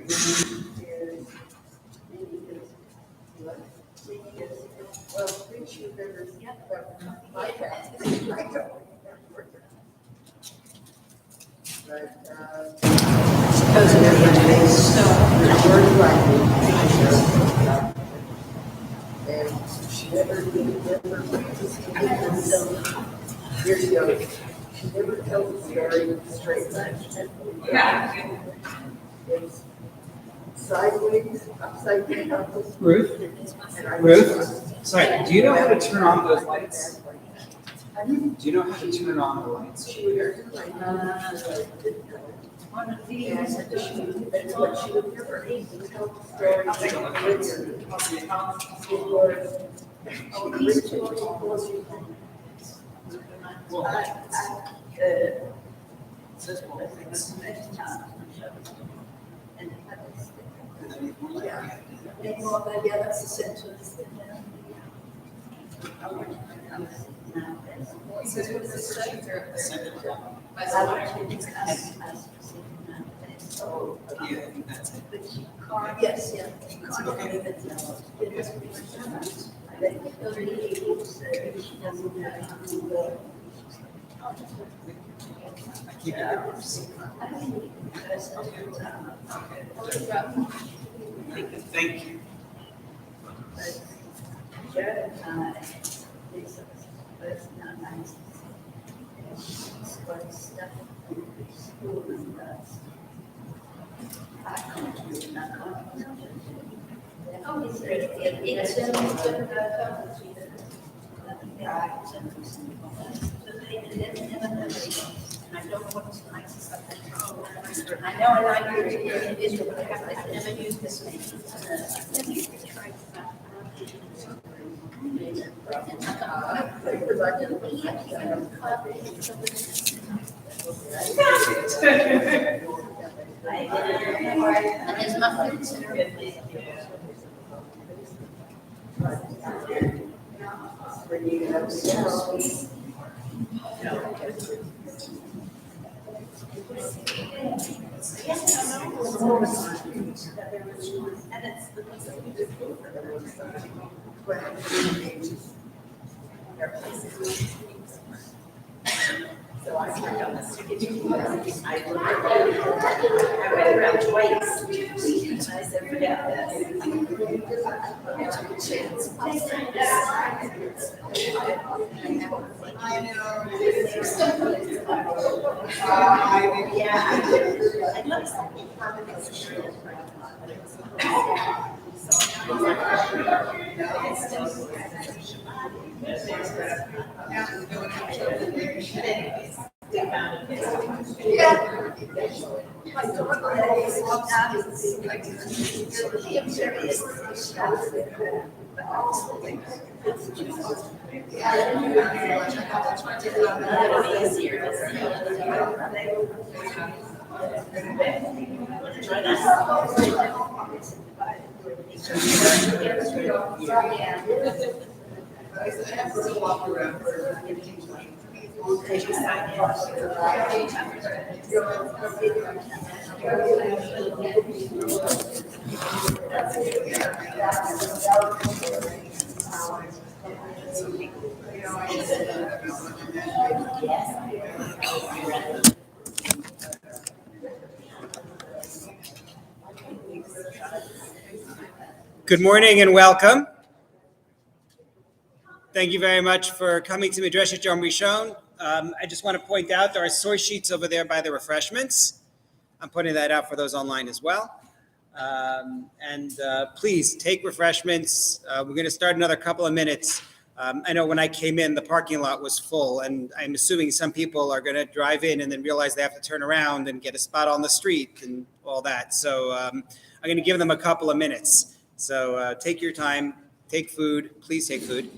She never years ago, she never tells a story straight. Yeah. It's sideways, upside down. Ruth, sorry, do you know how to turn on those lights? Do you know how to turn on the lights? One of these, but she would never able to tell the story. I'll take a yeah, that's the sentence. Oh, yeah, I think that's it. Yes, yeah. Thank you. I know, and I use it in Israel, but I never use this name. And his muffins. So I turned on the sticky. I went around twice. And I said, forget this. I took a chance. I know. Yeah. I noticed Good morning and welcome. Thank you very much for coming to Midreshet Yom Rishon. I just want to point out there are source sheets over there by the refreshments. I'm putting that out for those online as well. Please take refreshments. We're going to start another couple of minutes. I know when I came in, the parking lot was full, and I'm assuming some people are going to drive in and then realize they have to turn around and get a spot on the street and all that. So I'm going to give them a couple of minutes. So take your time, take food, please take food.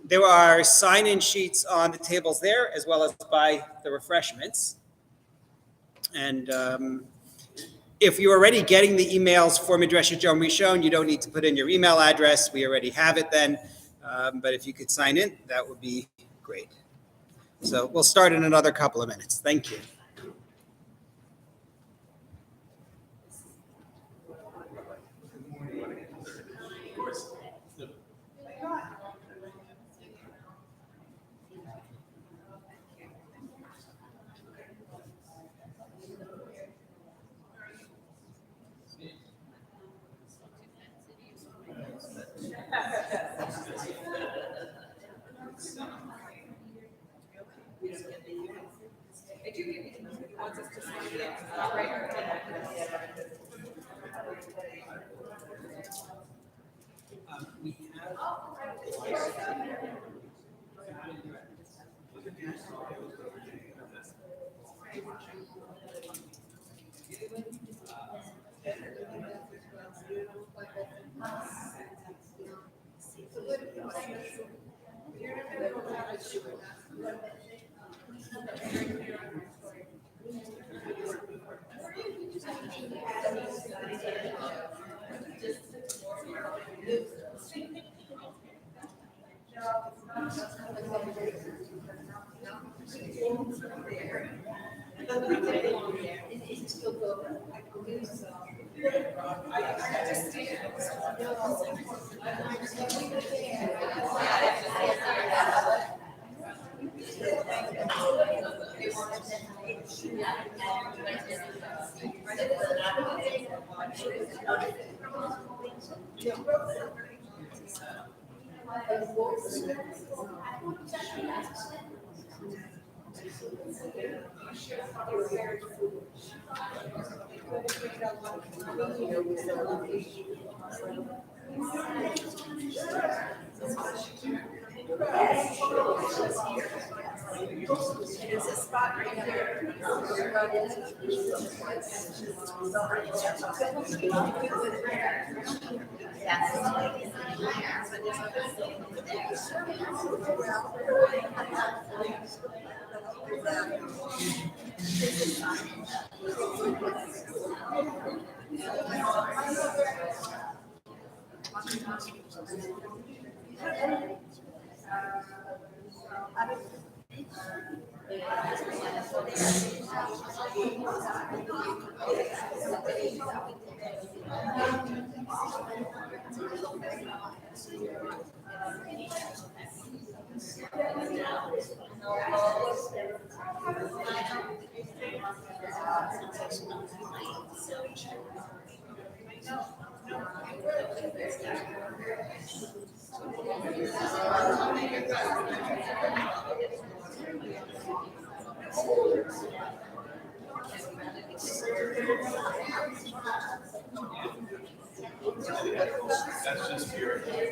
There are sign-in sheets on the tables there, as well as by the refreshments. And if you're already getting the emails for Midreshet Yom Rishon, you don't need to put in your email address. We already have it then. But if you could sign in, that would be great. So we'll start in another couple of minutes. Thank you. There's a spot right here.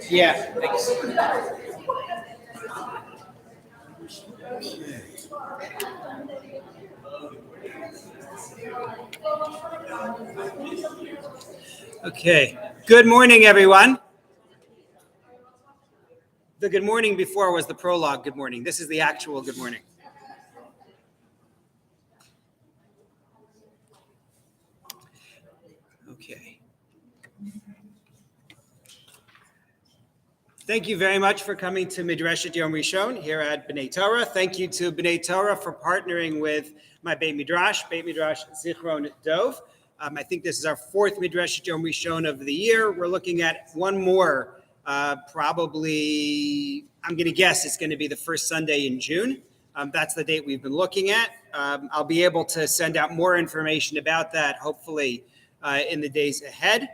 Yeah, thanks. Okay, good morning, everyone. The good morning before was the prologue good morning. This is the actual good morning. Okay. Thank you very much for coming to Midreshet Yom Rishon here at B'nai Torah. Thank you to B'nai Torah for partnering with my Beit Midrash Zichron Dov. I think this is our fourth Midreshet Yom Rishon of the year. We're looking at one more, probably, I'm going to guess it's going to be the first Sunday in June. That's the date we've been looking at. I'll be able to send out more information about that, hopefully, in the days ahead.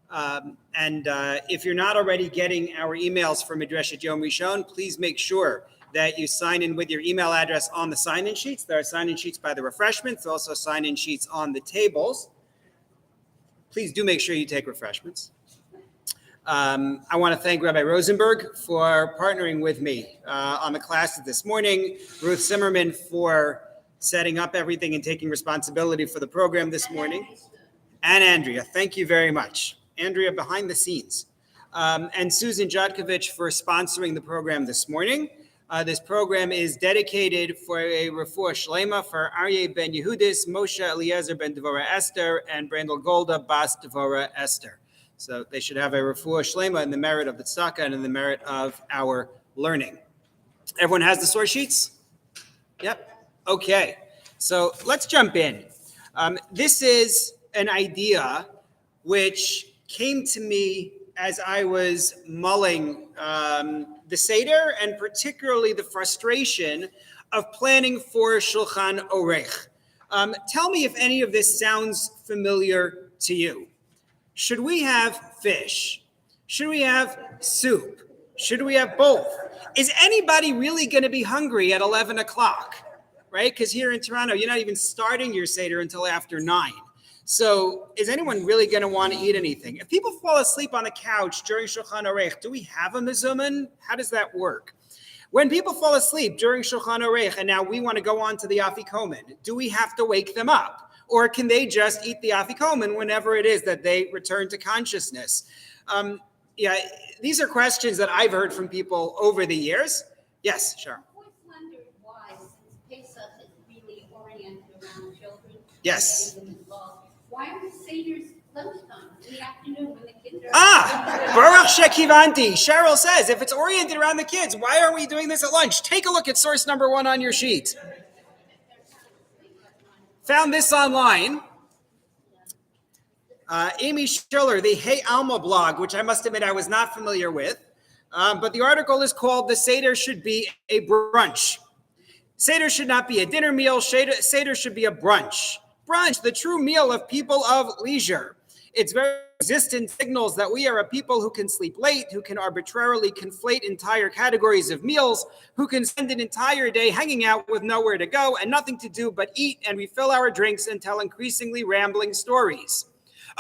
If you're not already getting our emails for Midreshet Yom Rishon, please make sure that you sign in with your email address on the sign-in sheets. There are sign-in sheets by the refreshments, also sign-in sheets on the tables. Please do make sure you take refreshments. I want to thank Rabbi Rosenberg for partnering with me on the classes this morning, Ruth Zimmerman for setting up everything and taking responsibility for the program this morning, and Andrea. Thank you very much. Andrea behind the scenes. And Susan Jodkovich for sponsoring the program this morning. This program is dedicated for a refuah shlema for Aryeh ben Yehudis, Moshe Eliezer ben Devorah Esther, and Brandel Golda bas Devorah Esther. So they should have a refuah shlema in the merit of the tzedakah and in the merit of our learning. Everyone has the source sheets? Yep. Okay. So let's jump in. This is an idea which came to me as I was mulling the Seder, and particularly the frustration of planning for Shulchan Orech. Tell me if any of this sounds familiar to you. Should we have fish? Should we have soup? Should we have both? Is anybody really going to be hungry at 11 o'clock, right? Because here in Toronto, you're not even starting your Seder until after 9. So is anyone really going to want to eat anything? If people fall asleep on the couch during Shulchan Orech, do we have a mezuman? How does that work? When people fall asleep during Shulchan Orech and now we want to go on to the Afikomen, do we have to wake them up? Or can they just eat the Afikomen whenever it is that they return to consciousness? These are questions that I've heard from people over the years. Yes, sure. With Yes. Why are the Seder's lunchtime in the afternoon when the kids are... Baruch Shekivanti. Cheryl says, if it's oriented around the kids, why are we doing this at lunch? Take a look at source number 1 on your sheet. Found this online. Amy Schiller, the Hey Alma blog, which I must admit I was not familiar with. But the article is called The Seder Should Be a Brunch. Seder should not be a dinner meal. Seder should be a brunch. Brunch, the true meal of people of leisure. Its very existence signals that we are a people who can sleep late, who can arbitrarily conflate entire categories of meals, who can spend an entire day hanging out with nowhere to go and nothing to do but eat and refill our drinks and tell increasingly rambling stories.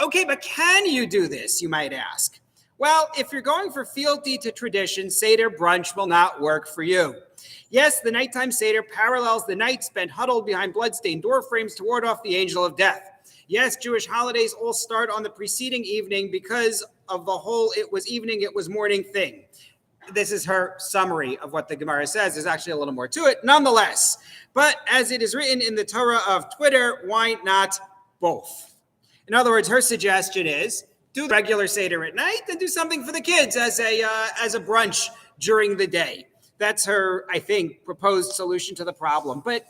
Okay, but can you do this, you might ask? Well, if you're going for fealty to tradition, Seder brunch will not work for you. Yes, the nighttime Seder parallels the night spent huddled behind bloodstained door frames to ward off the angel of death. Yes, Jewish holidays all start on the preceding evening because of the whole it was evening, it was morning thing. This is her summary of what the Gemara says. There's actually a little more to it, nonetheless. But as it is written in the Torah of Twitter, why not both? In other words, her suggestion is do the regular Seder at night and do something for the kids as a brunch during the day. That's her, I think, proposed solution to the problem. But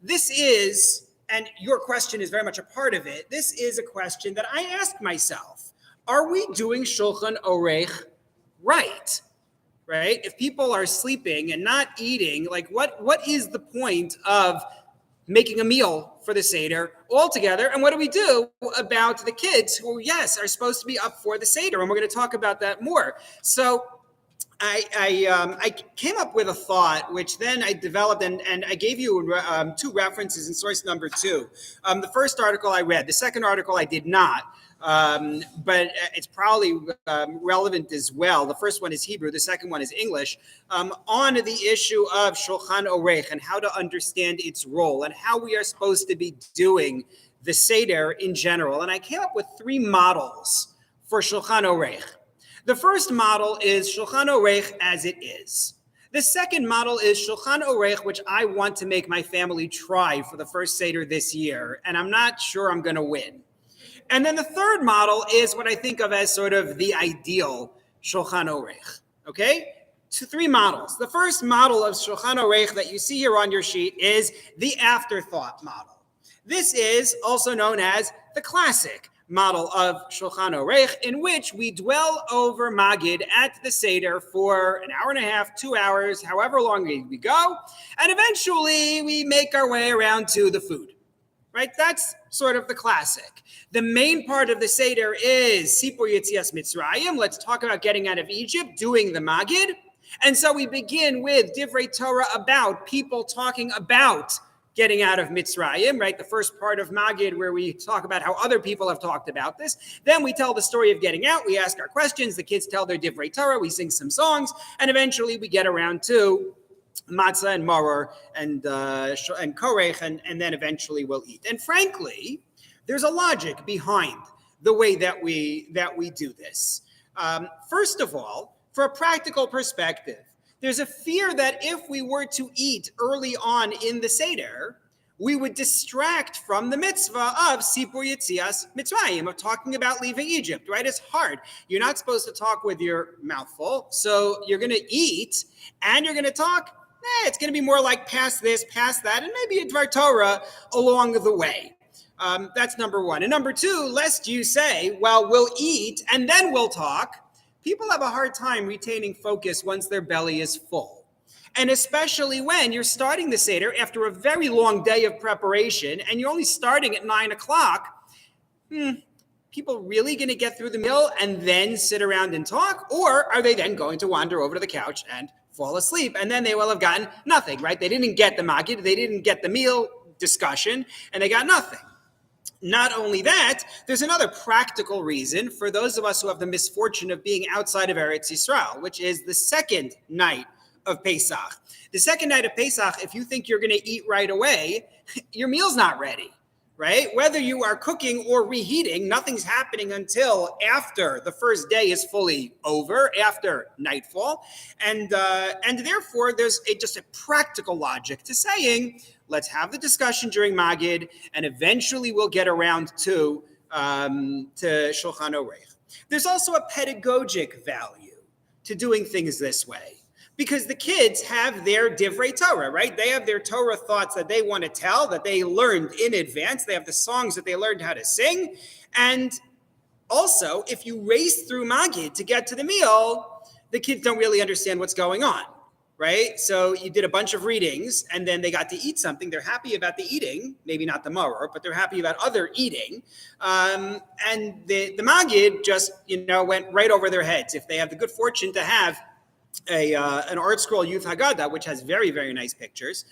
this is, and your question is very much a part of it, this is a question that I ask myself. Are we doing Shulchan Orech right? Right? If people are sleeping and not eating, like what is the point of making a meal for the Seder altogether? And what do we do about the kids who, yes, are supposed to be up for the Seder? And we're going to talk about that more. So I came up with a thought, which then I developed, and I gave you 2 references in source number 2. The first article I read, the second article I did not, but it's probably relevant as well. The first one is Hebrew, the second one is English, on the issue of Shulchan Orech and how to understand its role and how we are supposed to be doing the Seder in general. And I came up with 3 models for Shulchan Orech. The first model is Shulchan Orech as it is. The second model is Shulchan Orech, which I want to make my family try for the first Seder this year, and I'm not sure I'm going to win. And then the third model is what I think of as sort of the ideal Shulchan Orech, okay? 3 models. The first model of Shulchan Orech that you see here on your sheet is the afterthought model. This is also known as the classic model of Shulchan Orech, in which we dwell over Magid at the Seder for an hour and a half, 2 hours, however long we go, and eventually we make our way around to the food, right? That's sort of the classic. The main part of the Seder is Sipur Yetzias Mitzrayim. Let's talk about getting out of Egypt, doing the Magid. And so we begin with Divrei Torah about people talking about getting out of Mitzrayim, right? The first part of Magid where we talk about how other people have talked about this. Then we tell the story of getting out. We ask our questions. The kids tell their Divrei Torah. We sing some songs. And eventually we get around to matzah and maror and korech, and then eventually we'll eat. And frankly, there's a logic behind the way that we do this. First of all, for a practical perspective, there's a fear that if we were to eat early on in the Seder, we would distract from the mitzvah of Sipur Yetzias Mitzrayim, of talking about leaving Egypt, right? It's hard. You're not supposed to talk with your mouth full, so you're going to eat and you're going to talk. It's going to be more like past this, past that, and maybe a Dvar Torah along the way. That's number 1. And number 2, lest you say, well, we'll eat and then we'll talk. People have a hard time retaining focus once their belly is full. And especially when you're starting the Seder after a very long day of preparation and you're only starting at 9 o'clock. People really going to get through the meal and then sit around and talk? Or are they then going to wander over to the couch and fall asleep? And then they will have gotten nothing, right? They didn't get the Magid, they didn't get the meal discussion, and they got nothing. Not only that, there's another practical reason for those of us who have the misfortune of being outside of Eretz Yisrael, which is the second night of Pesach. The second night of Pesach, if you think you're going to eat right away, your meal's not ready, right? Whether you are cooking or reheating, nothing's happening until after the first day is fully over, after nightfall. And therefore, there's just a practical logic to saying, let's have the discussion during Magid, and eventually we'll get around to Shulchan Aruch. There's also a pedagogic value to doing things this way, because the kids have their divrei Torah, right? They have their Torah thoughts that they want to tell, that they learned in advance. They have the songs that they learned how to sing. And also, if you race through Magid to get to the meal, the kids don't really understand what's going on, right? So you did a bunch of readings, and then they got to eat something. They're happy about the eating, maybe not the maror, but they're happy about other eating. And the Magid just, went right over their heads. If they have the good fortune to have an art scroll Youth Haggadah, which has very, very nice pictures.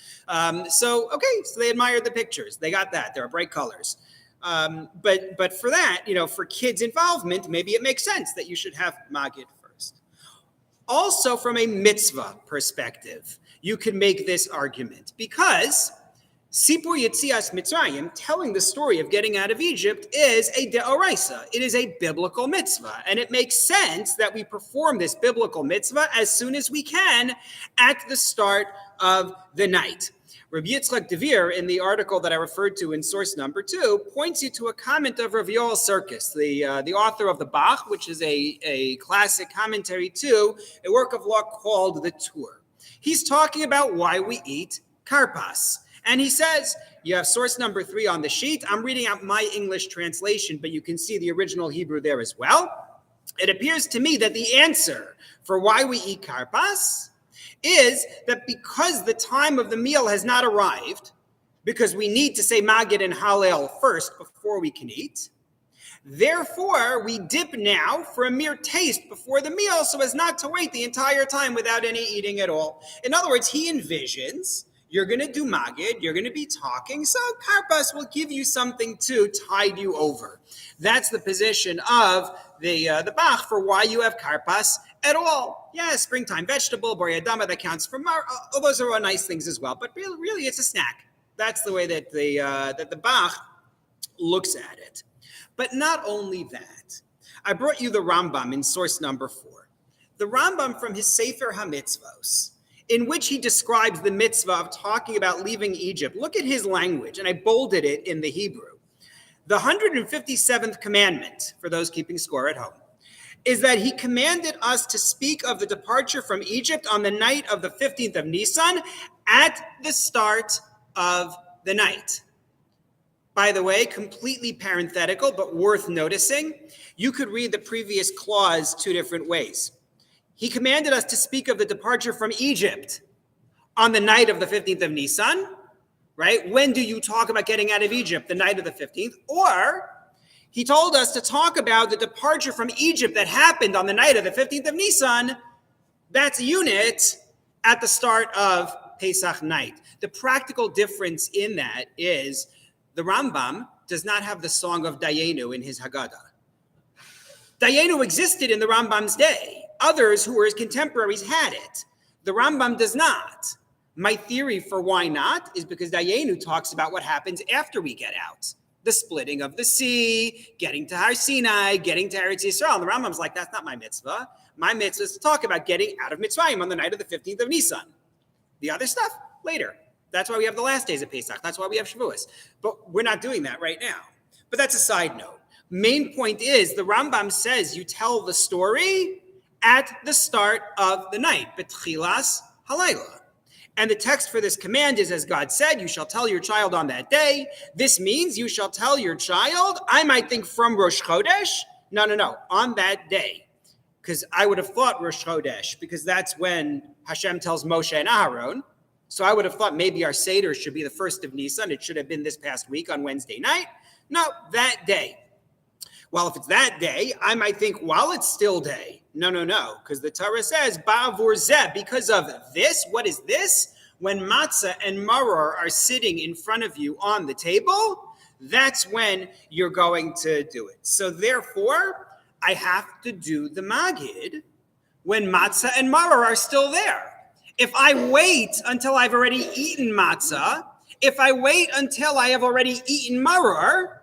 So they admired the pictures. They got that. There are bright colors. But for that, for kids' involvement, maybe it makes sense that you should have Magid first. Also, from a mitzvah perspective, you can make this argument, because Sipur Yetzias Mitzrayim, telling the story of getting out of Egypt, is a deoraisa. It is a biblical mitzvah. And it makes sense that we perform this biblical mitzvah as soon as we can at the start of the night. Rabbi Yitzchak Devir, in the article that I referred to in source number 2, points you to a comment of Rav Yoel Sirkis, the author of the Bach, which is a classic commentary to a work of law called the Torah. He's talking about why we eat karpas. And he says, you have source number 3 on the sheet. I'm reading out my English translation, but you can see the original Hebrew there as well. It appears to me that the answer for why we eat karpas is that because the time of the meal has not arrived, because we need to say Magid and Hallel first before we can eat, therefore we dip now for a mere taste before the meal so as not to wait the entire time without any eating at all. In other words, he envisions you're going to do Magid, you're going to be talking, so karpas will give you something to tide you over. That's the position of the Bach for why you have karpas at all. Yeah, springtime vegetable, boryadama, that counts for all those are all nice things as well, but really it's a snack. That's the way that the Bach looks at it. But not only that, I brought you the Rambam in source number 4. The Rambam from his Sefer HaMitzvos, in which he describes the mitzvah of talking about leaving Egypt. Look at his language, and I bolded it in the Hebrew. The 157th commandment, for those keeping score at home, is that he commanded us to speak of the departure from Egypt on the night of the 15th of Nisan at the start of the night. By the way, completely parenthetical, but worth noticing, you could read the previous clause 2 different ways. He commanded us to speak of the departure from Egypt on the night of the 15th of Nisan, right? When do you talk about getting out of Egypt? The night of the 15th. Or he told us to talk about the departure from Egypt that happened on the night of the 15th of Nisan. That's a unit at the start of Pesach night. The practical difference in that is the Rambam does not have the song of Dayenu in his Haggadah. Dayenu existed in the Rambam's day. Others who were his contemporaries had it. The Rambam does not. My theory for why not is because Dayenu talks about what happens after we get out. The splitting of the sea, getting to Har Sinai, getting to Eretz Yisrael. And the Rambam's like, that's not my mitzvah. My mitzvah is to talk about getting out of Mitzrayim on the night of the 15th of Nisan. The other stuff, later. That's why we have the last days of Pesach. That's why we have Shavuos. But we're not doing that right now. But that's a side note. Main point is, the Rambam says you tell the story at the start of the night, betchilas halayla. And the text for this command is, as God said, you shall tell your child on that day. This means you shall tell your child, I might think from Rosh Chodesh. No, on that day. Because I would have thought Rosh Chodesh, because that's when Hashem tells Moshe and Aharon. So I would have thought maybe our Seder should be the 1st of Nisan. It should have been this past week on Wednesday night. No, that day. Well, if it's that day, I might think while it's still day. No, because the Torah says, Ba'avur zeh, because of this. What is this? When matzah and maror are sitting in front of you on the table, that's when you're going to do it. So therefore, I have to do the Magid when matzah and maror are still there. If I wait until I've already eaten matzah If I wait until I have already eaten maror,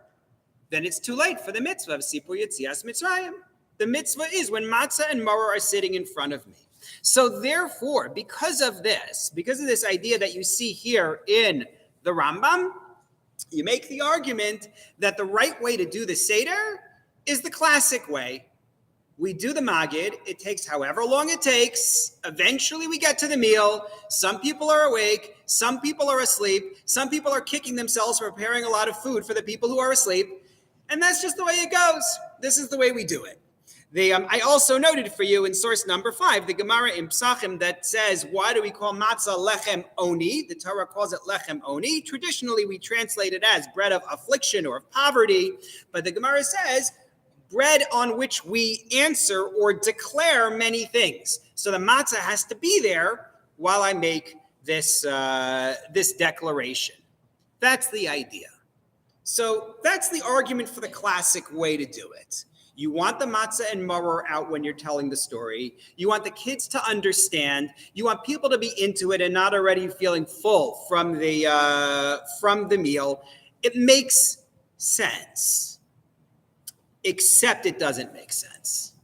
then it's too late for the mitzvah of Sipur Yetzias Mitzrayim. The mitzvah is when matzah and maror are sitting in front of me. So therefore, because of this idea that you see here in the Rambam, you make the argument that the right way to do the Seder is the classic way. We do the Magid. It takes however long it takes. Eventually we get to the meal. Some people are awake. Some people are asleep. Some people are kicking themselves for preparing a lot of food for the people who are asleep. And that's just the way it goes. This is the way we do it. I also noted for you in source number 5, the Gemara in Psachim that says, why do we call matzah lechem oni? The Torah calls it lechem oni. Traditionally, we translate it as bread of affliction or of poverty. But the Gemara says, bread on which we answer or declare many things. So the matzah has to be there while I make this declaration. That's the idea. So that's the argument for the classic way to do it. You want the matzah and maror out when you're telling the story. You want the kids to understand. You want people to be into it and not already feeling full from the meal. It makes sense, except it doesn't make sense.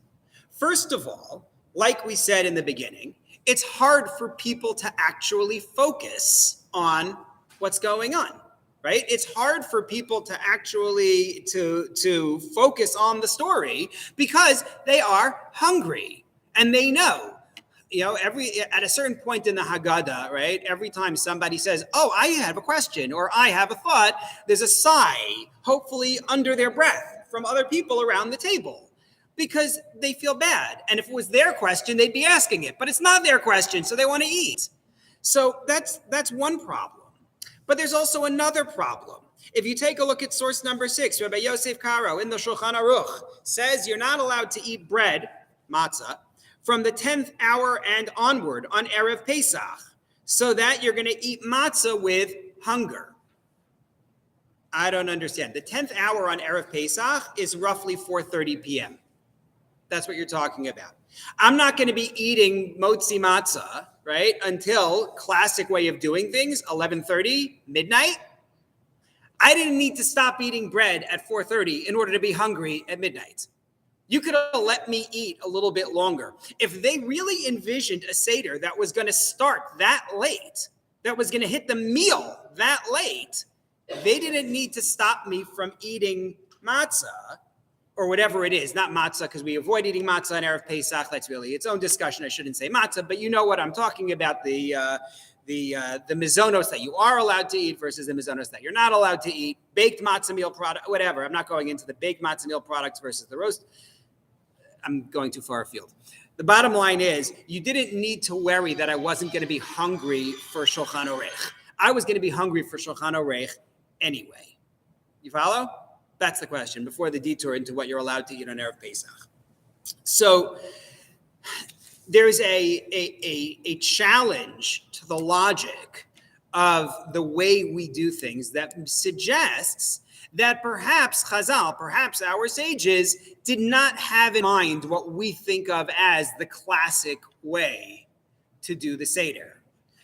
First of all, like we said in the beginning, it's hard for people to actually focus on what's going on. Right? It's hard for people to actually to focus on the story because they are hungry and they know, at a certain point in the Haggadah, right? Every time somebody says, "Oh, I have a question" or "I have a thought," there's a sigh, hopefully under their breath, from other people around the table because they feel bad. And if it was their question, they'd be asking it, but it's not their question, so they want to eat. So that's one problem. But there's also another problem. If you take a look at source number 6, Rabbi Yosef Karo in the Shulchan Aruch says you're not allowed to eat bread, matzah, from the 10th hour and onward on Erev Pesach, so that you're going to eat matzah with hunger. I don't understand. The 10th hour on Erev Pesach is roughly 4:30 p.m. That's what you're talking about. I'm not going to be eating motzi matzah, right, until classic way of doing things, 11:30, midnight. I didn't need to stop eating bread at 4:30 in order to be hungry at midnight. You could have let me eat a little bit longer. If they really envisioned a Seder that was going to start that late, that was going to hit the meal that late, they didn't need to stop me from eating matzah or whatever it is, not matzah, because we avoid eating matzah on Erev Pesach. That's really its own discussion. I shouldn't say matzah, but you know what I'm talking about, the mizonos that you are allowed to eat versus the mizonos that you're not allowed to eat, baked matzah meal product, whatever. I'm not going into the baked matzah meal products versus the roast. I'm going too far afield. The bottom line is you didn't need to worry that I wasn't going to be hungry for Shulchan Orech. I was going to be hungry for Shulchan Orech anyway. You follow? That's the question before the detour into what you're allowed to eat on Erev Pesach. So there's a challenge to the logic of the way we do things that suggests that perhaps Chazal, perhaps our sages, did not have in mind what we think of as the classic way to do the Seder.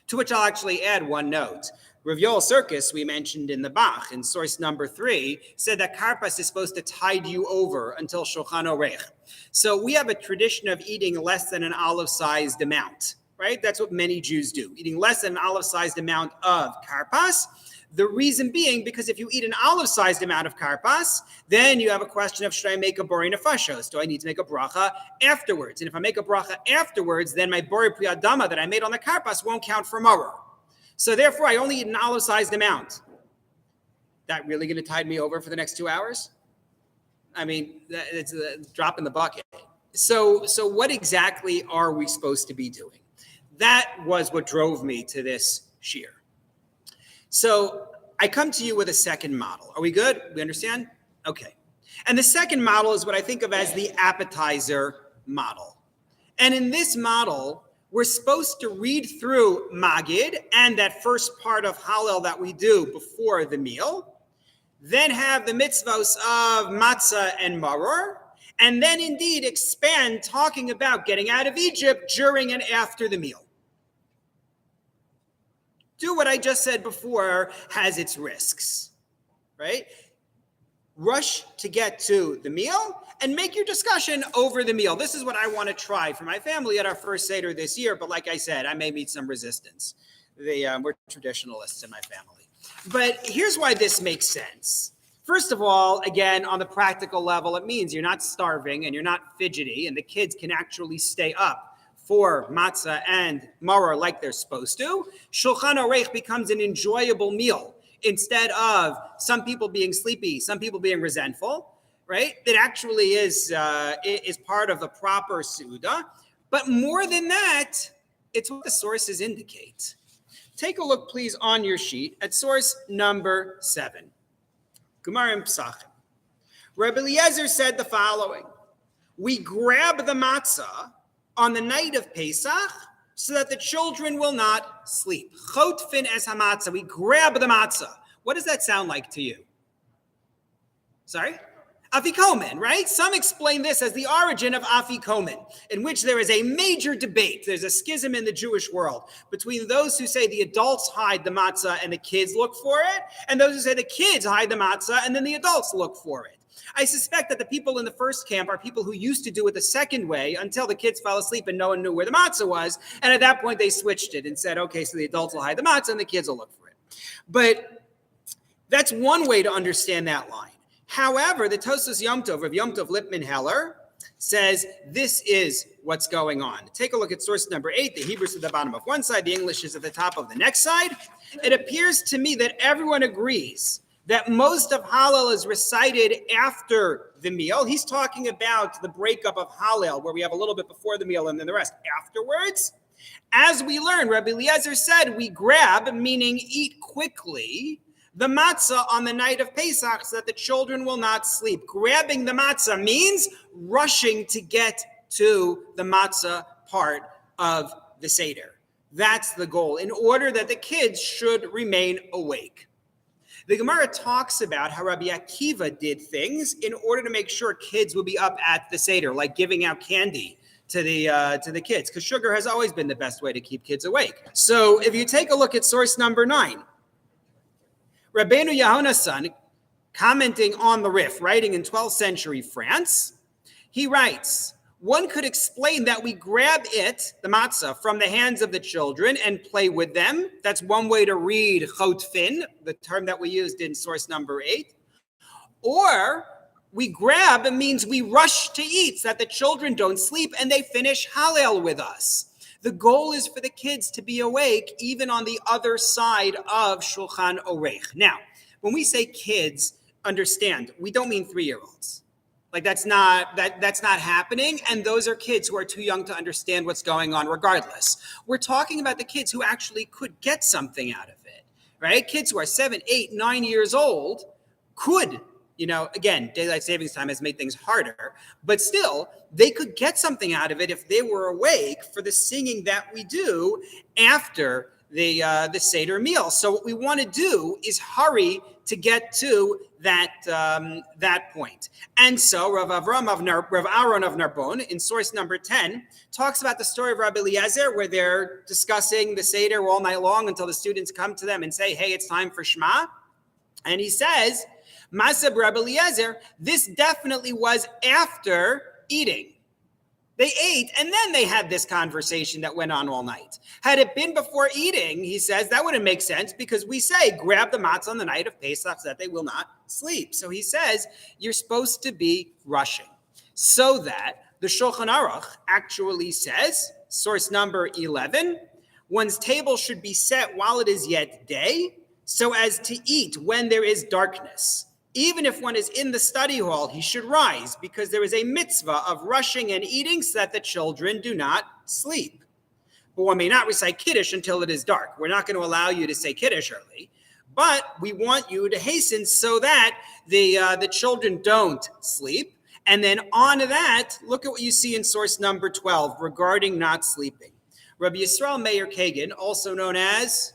To which I'll actually add one note. Rav Yoel Circus, we mentioned in the Bach, in source number 3, said that karpas is supposed to tide you over until Shulchan Orech. So we have a tradition of eating less than an olive-sized amount, right? That's what many Jews do, eating less than an olive-sized amount of karpas. The reason being, because if you eat an olive-sized amount of karpas, then you have a question of, should I make a borei nefashos? Do I need to make a bracha afterwards? And if I make a bracha afterwards, then my borei pri adama that I made on the karpas won't count for maror. So therefore, I only eat an olive-sized amount. That really going to tide me over for the next 2 hours? I mean, it's a drop in the bucket. So what exactly are we supposed to be doing? That was what drove me to this shiur. So I come to you with a second model. Are we good? We understand? Okay. And the second model is what I think of as the appetizer model. And in this model, we're supposed to read through Magid and that first part of Hallel that we do before the meal, then have the mitzvos of matzah and maror, and then indeed expand talking about getting out of Egypt during and after the meal. do what I just said before has its risks, right? Rush to get to the meal and make your discussion over the meal. This is what I want to try for my family at our first Seder this year. But like I said, I may meet some resistance. We're traditionalists in my family. But here's why this makes sense. First of all, again, on the practical level, it means you're not starving and you're not fidgety, and the kids can actually stay up for matzah and maror like they're supposed to. Shulchan Aruch becomes an enjoyable meal instead of some people being sleepy, some people being resentful, right? It actually is part of the proper Suda. But more than that, it's what the sources indicate. Take a look, please, on your sheet at source number 7. Gemara in Pesachim. Rabbi Eliezer said the following: we grab the matzah on the night of Pesach so that the children will not sleep. Chotfin es hamatzah. We grab the matzah. What does that sound like to you? Sorry? Afikomen, right? Some explain this as the origin of Afikomen, in which there is a major debate. There's a schism in the Jewish world between those who say the adults hide the matzah and the kids look for it, and those who say the kids hide the matzah and then the adults look for it. I suspect that the people in the first camp are people who used to do it the second way until the kids fell asleep and no one knew where the matzah was, and at that point they switched it and said, okay, so the adults will hide the matzah and the kids will look for it. But that's one way to understand that line. However, the Tosfos Yom Tov of Yom Tov Lipman Heller says this is what's going on. Take a look at source number 8. The Hebrew is at the bottom of one side. The English is at the top of the next side. It appears to me that everyone agrees that most of Hallel is recited after the meal. He's talking about the breakup of Hallel, where we have a little bit before the meal and then the rest afterwards. As we learn, Rabbi Eliezer said, we grab, meaning eat quickly, the matzah on the night of Pesach so that the children will not sleep. Grabbing the matzah means rushing to get to the matzah part of the Seder. That's the goal, in order that the kids should remain awake. The Gemara talks about how Rabbi Akiva did things in order to make sure kids would be up at the Seder, like giving out candy to the kids, because sugar has always been the best way to keep kids awake. So if you take a look at source number 9, Rabbeinu Yehonasan, commenting on the Rif, writing in 12th century France, he writes, one could explain that we grab it, the matzah, from the hands of the children and play with them. That's one way to read chotfin, the term that we used in source number 8. Or we grab means we rush to eat so that the children don't sleep and they finish Hallel with us. The goal is for the kids to be awake even on the other side of Shulchan Aruch. Now, when we say kids, understand, we don't mean 3-year-olds. Like that's not happening, and those are kids who are too young to understand what's going on regardless. We're talking about the kids who actually could get something out of it, right? Kids who are 7, 8, 9 years old could, again, daylight savings time has made things harder, but still, they could get something out of it if they were awake for the singing that we do after the Seder meal. So what we want to do is hurry to get to that point. And so Rav Aaron of Narbonne, in source number 10, talks about the story of Rabbi Eliezer, where they're discussing the Seder all night long until the students come to them and say, hey, it's time for Shema. And he says, Masab Rabbi Eliezer, this definitely was after eating. They ate, and then they had this conversation that went on all night. Had it been before eating, he says, that wouldn't make sense, because we say, grab the matzah on the night of Pesach so that they will not sleep. So he says, you're supposed to be rushing. So that the Shulchan Aruch actually says, source number 11, one's table should be set while it is yet day, so as to eat when there is darkness. Even if one is in the study hall, he should rise, because there is a mitzvah of rushing and eating so that the children do not sleep. But one may not recite Kiddush until it is dark. We're not going to allow you to say Kiddush early, but we want you to hasten so that the children don't sleep. And then on to that, look at what you see in source number 12 regarding not sleeping. Rabbi Yisrael Meir Kagan, also known as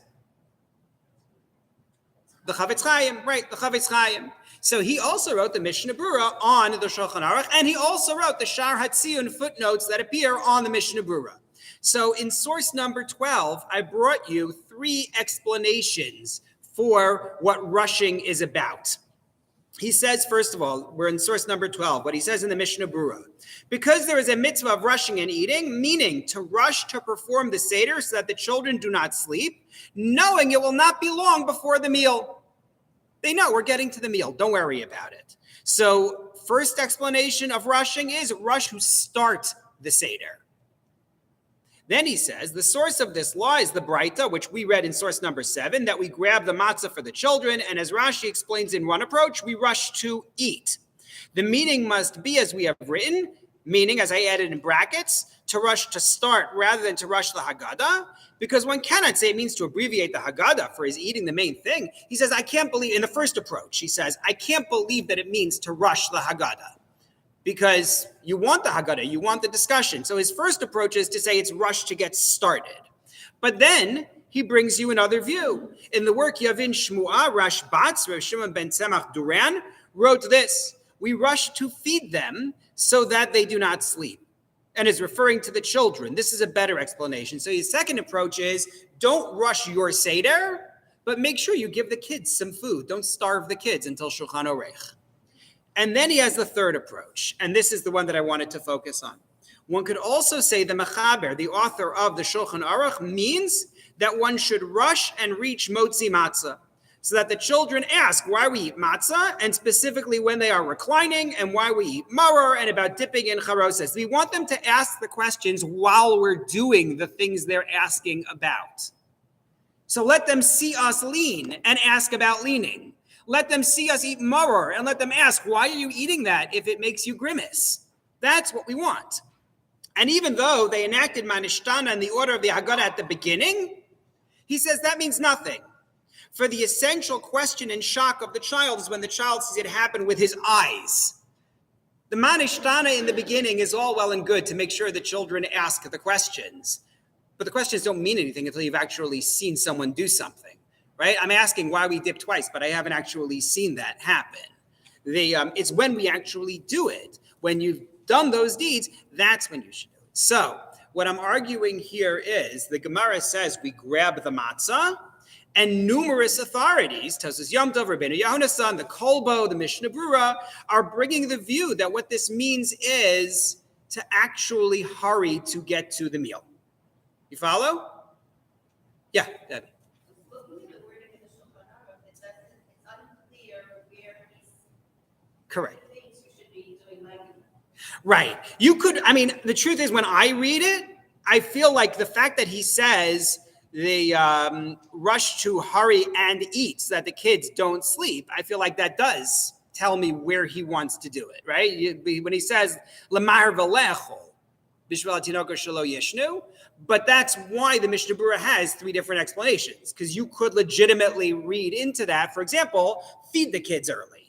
the Chavetz Chaim, right, the Chavetz Chaim. So he also wrote the Mishnah Berurah on the Shulchan Aruch, and he also wrote the Shar HaTziyun footnotes that appear on the Mishnah Berurah. So in source number 12, I brought you 3 explanations for what rushing is about. He says, first of all, we're in source number 12, what he says in the Mishnah Berurah. Because there is a mitzvah of rushing and eating, meaning to rush to perform the Seder so that the children do not sleep, knowing it will not be long before the meal. They know we're getting to the meal. Don't worry about it. So first explanation of rushing is rush to start the Seder. Then he says, the source of this law is the Braita, which we read in source number 7, that we grab the matzah for the children, and as Rashi explains in one approach, we rush to eat. The meaning must be as we have written, meaning, as I added in brackets, to rush to start rather than to rush the Haggadah, because one cannot say it means to abbreviate the Haggadah for his eating the main thing. He says, I can't believe, in the first approach, he says, I can't believe that it means to rush the Haggadah, because you want the Haggadah, you want the discussion. So his first approach is to say it's rush to get started. But then he brings you another view. In the work Yavin Shmu'ah, Rashbatz, Rav Shimon ben Tzemach Duran, wrote this: we rush to feed them so that they do not sleep, and is referring to the children. This is a better explanation. So his second approach is, don't rush your Seder, but make sure you give the kids some food. Don't starve the kids until Shulchan Orech. And then he has the third approach, and this is the one that I wanted to focus on. One could also say the Mechaber, the author of the Shulchan Aruch, means that one should rush and reach Motzi Matzah, so that the children ask why we eat matzah, and specifically when they are reclining, and why we eat maror, and about dipping in charoses. We want them to ask the questions while we're doing the things they're asking about. So let them see us lean and ask about leaning. Let them see us eat maror and let them ask, why are you eating that if it makes you grimace? That's what we want. And even though they enacted Manishtana in the order of the Haggadah at the beginning, he says that means nothing. For the essential question and shock of the child is when the child sees it happen with his eyes. The Manishtana in the beginning is all well and good to make sure the children ask the questions. But the questions don't mean anything until you've actually seen someone do something, right? I'm asking why we dip twice, but I haven't actually seen that happen. It's when we actually do it. When you've done those deeds, that's when you should do it. So what I'm arguing here is the Gemara says we grab the matzah, and numerous authorities, Tosas Yom Tov, Rabbeinu Yohanan, the Kolbo, the Mishnah Berurah, are bringing the view that what this means is to actually hurry to get to the meal. You follow? Yeah, Debbie. Correct. Right. You could, I mean, the truth is when I read it, I feel like the fact that he says the rush to hurry and eat so that the kids don't sleep, I feel like that does tell me where he wants to do it, right? When he says, Lamar v'lechol, b'shvel hatinoko shelo yeshnu, but that's why the Mishnah Berurah has 3 different explanations, because you could legitimately read into that. For example, feed the kids early.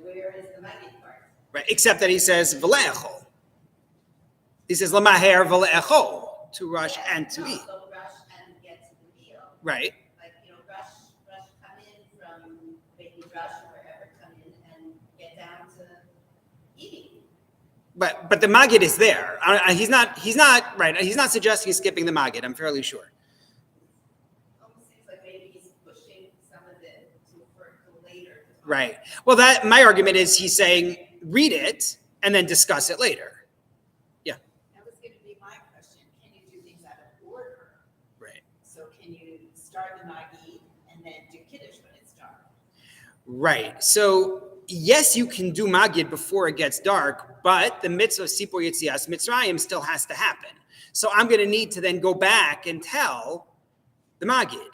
Where is the magid part? Right, except that he says v'le'echol. He says lamaher v'le'echol, to rush and to eat. So rush and get to the meal. Right. Like, rush come in from making rush or wherever, come in and get down to eating. But the magid is there. He's not right. He's not suggesting he's skipping the magid. I'm fairly sure. Almost seems like maybe he's pushing some of it to later. Right. Well, that my argument is he's saying read it and then discuss it later. Yeah. That was going to be my question. Can you do things out of order? Right. So can you start the Magid and then do Kiddush when it's dark? Right. So yes, you can do Magid before it gets dark, but the mitzvah of Sipur Yetzias Mitzrayim still has to happen. So I'm going to need to then go back and tell the Magid.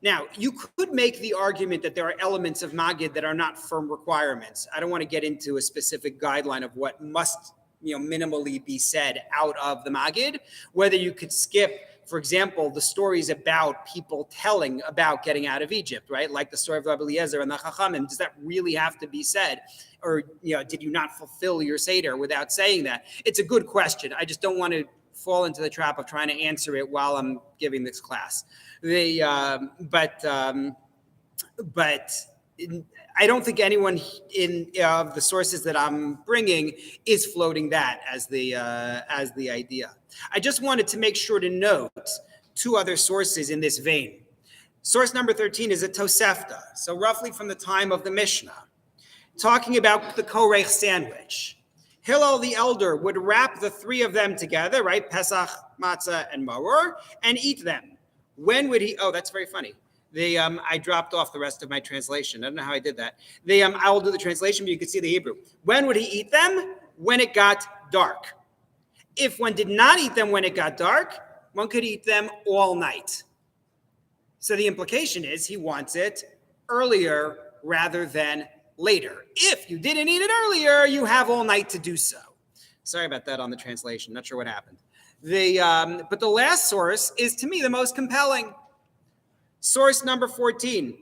Now, you could make the argument that there are elements of Magid that are not firm requirements. I don't want to get into a specific guideline of what must, minimally be said out of the Magid, whether you could skip, for example, the stories about people telling about getting out of Egypt, right? Like the story of Rabbi Eliezer and the Chachamim. Does that really have to be said? Or, did you not fulfill your Seder without saying that? It's a good question. I just don't want to fall into the trap of trying to answer it while I'm giving this class. I don't think anyone in the sources that I'm bringing is floating that as the idea. I just wanted to make sure to note two other sources in this vein. Source number 13 is a Tosefta, so roughly from the time of the Mishnah, talking about the Korech sandwich. Hillel the elder would wrap the three of them together, right? Pesach, matzah, and maror, and eat them. When would he? Oh, that's very funny. I dropped off the rest of my translation. I don't know how I did that. I will do the translation, but you can see the Hebrew. When would he eat them? When it got dark. If one did not eat them when it got dark, one could eat them all night. So the implication is he wants it earlier rather than later. If you didn't eat it earlier, you have all night to do so. Sorry about that on the translation. Not sure what happened. But the last source is, to me, the most compelling. Source number 14,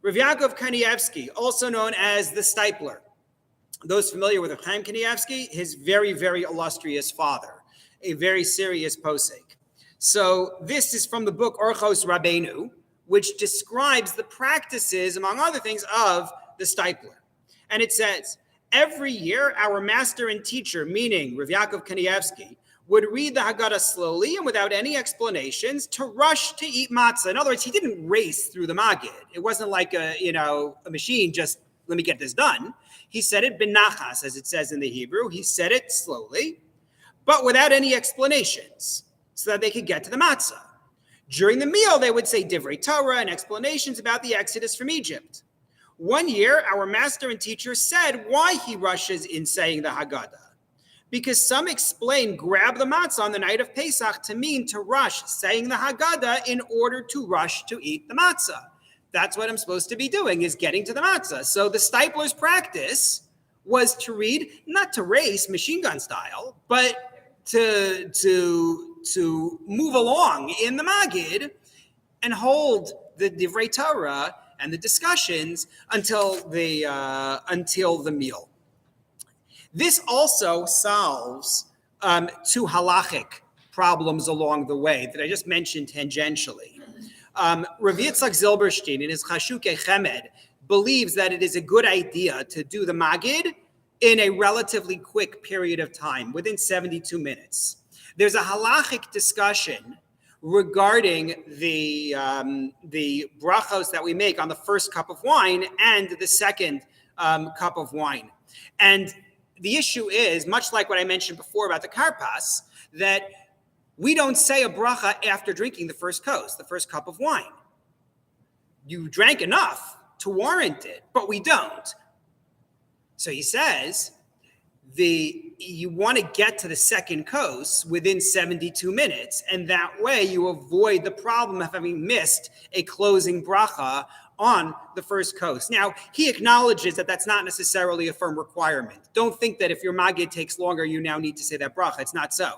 Rav Yaakov Kanievsky, also known as the Stipler. Those familiar with Rav Chaim Kanievsky, his very, very illustrious father, a very serious posek. So this is from the book Orchos Rabbeinu, which describes the practices, among other things, of the Stipler. And it says, every year our master and teacher, meaning Rav Yaakov Kanievsky, would read the Haggadah slowly and without any explanations to rush to eat matzah. In other words, he didn't race through the Maggid. It wasn't like a machine, just let me get this done. He said it benachas, as it says in the Hebrew. He said it slowly, but without any explanations, so that they could get to the matzah. During the meal, they would say divrei Torah and explanations about the Exodus from Egypt. One year, our master and teacher said why he rushes in saying the Haggadah. Because some explain grab the matzah on the night of Pesach to mean to rush saying the Haggadah in order to rush to eat the matzah. That's what I'm supposed to be doing, is getting to the matzah. So the Stipler's practice was to read, not to race machine gun style, but to move along in the Maggid and hold the Divrei Torah and the discussions until the meal. This also solves two halachic problems along the way that I just mentioned tangentially. Rav Yitzchak Zilberstein, in his Chashukei Chemed, believes that it is a good idea to do the Maggid in a relatively quick period of time, within 72 minutes. There's a halachic discussion regarding the brachos that we make on the first cup of wine and the second cup of wine. And the issue is, much like what I mentioned before about the karpas, that we don't say a bracha after drinking the first kos, the first cup of wine. You drank enough to warrant it, but we don't. So he says, you want to get to the second kos within 72 minutes, and that way you avoid the problem of having missed a closing bracha on the first kos. Now, he acknowledges that that's not necessarily a firm requirement. Don't think that if your Maggid takes longer, you now need to say that bracha. It's not so.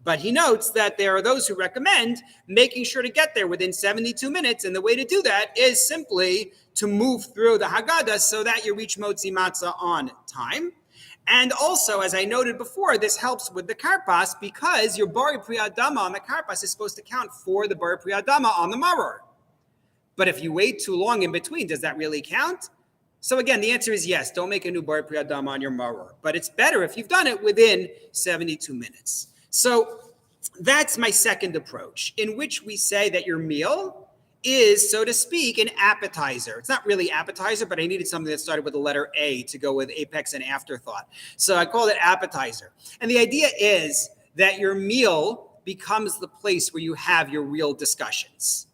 But he notes that there are those who recommend making sure to get there within 72 minutes, and the way to do that is simply to move through the Haggadah so that you reach Motzi Matzah on time. And also, as I noted before, this helps with the karpas because your Bari Priyadama on the karpas is supposed to count for the Bari Priyadama on the maror. But if you wait too long in between, does that really count? So again, the answer is yes. Don't make a new Bari Priyadama on your maror. But it's better if you've done it within 72 minutes. So that's my second approach, in which we say that your meal is, so to speak, an appetizer. It's not really appetizer, but I needed something that started with the letter A to go with apex and afterthought. So I called it appetizer. And the idea is that your meal becomes the place where you have your real discussions.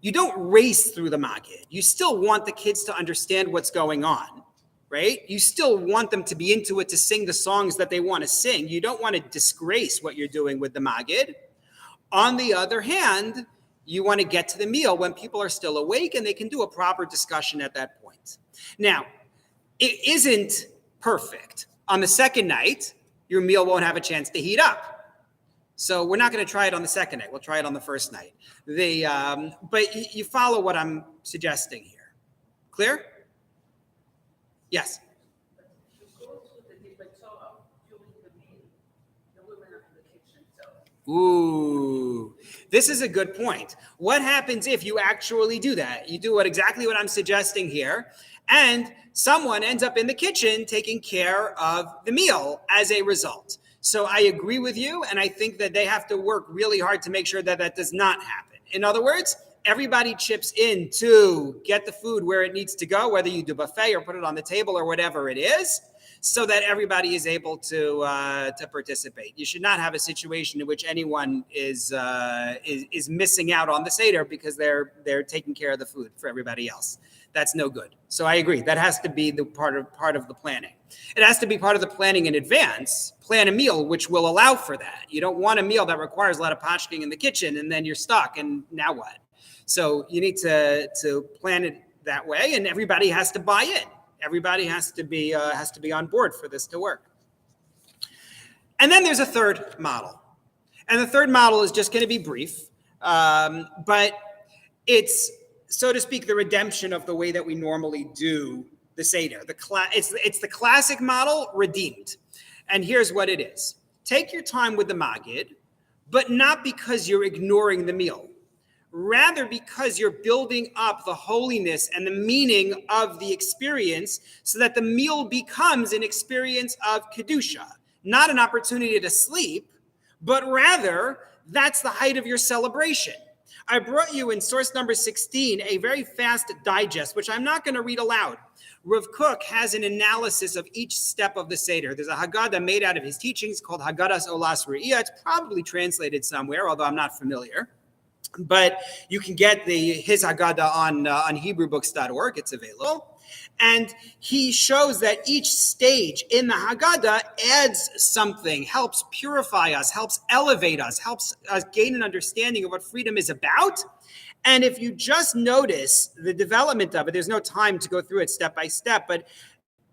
You don't race through the Maggid. You still want the kids to understand what's going on, right? You still want them to be into it, to sing the songs that they want to sing. You don't want to disgrace what you're doing with the Maggid. On the other hand, you want to get to the meal when people are still awake and they can do a proper discussion at that point. Now, it isn't perfect. On the second night, your meal won't have a chance to heat up. So we're not going to try it on the second night. We'll try it on the first night. But you follow what I'm suggesting here. Clear? Yes. You go to the Torah during the meal. The women are in the kitchen, so Ooh, this is a good point. What happens if you actually do that? You do exactly what I'm suggesting here, and someone ends up in the kitchen taking care of the meal as a result. So I agree with you, and I think that they have to work really hard to make sure that that does not happen. In other words, everybody chips in to get the food where it needs to go, whether you do buffet or put it on the table or whatever it is, so that everybody is able to participate. You should not have a situation in which anyone is missing out on the Seder because they're taking care of the food for everybody else. That's no good. So I agree. That has to be the part of the planning. It has to be part of the planning in advance. Plan a meal which will allow for that. You don't want a meal that requires a lot of pashking in the kitchen and then you're stuck and now what? So you need to plan it that way, and everybody has to buy in. Everybody has to be on board for this to work. And then there's a third model, and the third model is just going to be brief, but it's, so to speak, the redemption of the way that we normally do the Seder. It's the classic model redeemed, and here's what it is: take your time with the Magid, but not because you're ignoring the meal. Rather, because you're building up the holiness and the meaning of the experience so that the meal becomes an experience of Kedusha, not an opportunity to sleep, but rather that's the height of your celebration. I brought you in source number 16 a very fast digest, which I'm not going to read aloud. Rav Kook has an analysis of each step of the Seder. There's a Haggadah made out of his teachings called Haggadas Olas Re'iyah. It's probably translated somewhere, although I'm not familiar. But you can get his Haggadah on HebrewBooks.org. It's available. And he shows that each stage in the Haggadah adds something, helps purify us, helps elevate us, helps us gain an understanding of what freedom is about. And if you just notice the development of it, there's no time to go through it step by step, but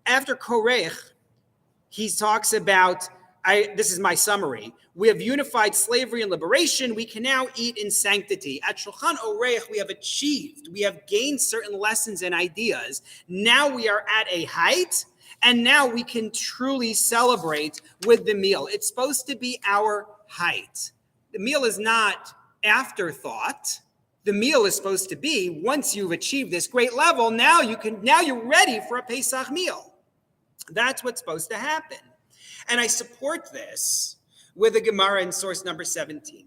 after Korech, he talks about, this is my summary. We have unified slavery and liberation. We can now eat in sanctity. At Shulchan Orech, we have achieved. We have gained certain lessons and ideas. Now we are at a height, and now we can truly celebrate with the meal. It's supposed to be our height. The meal is not afterthought. The meal is supposed to be, once you've achieved this great level, now you're ready for a Pesach meal. That's what's supposed to happen. And I support this with a Gemara in source number 17.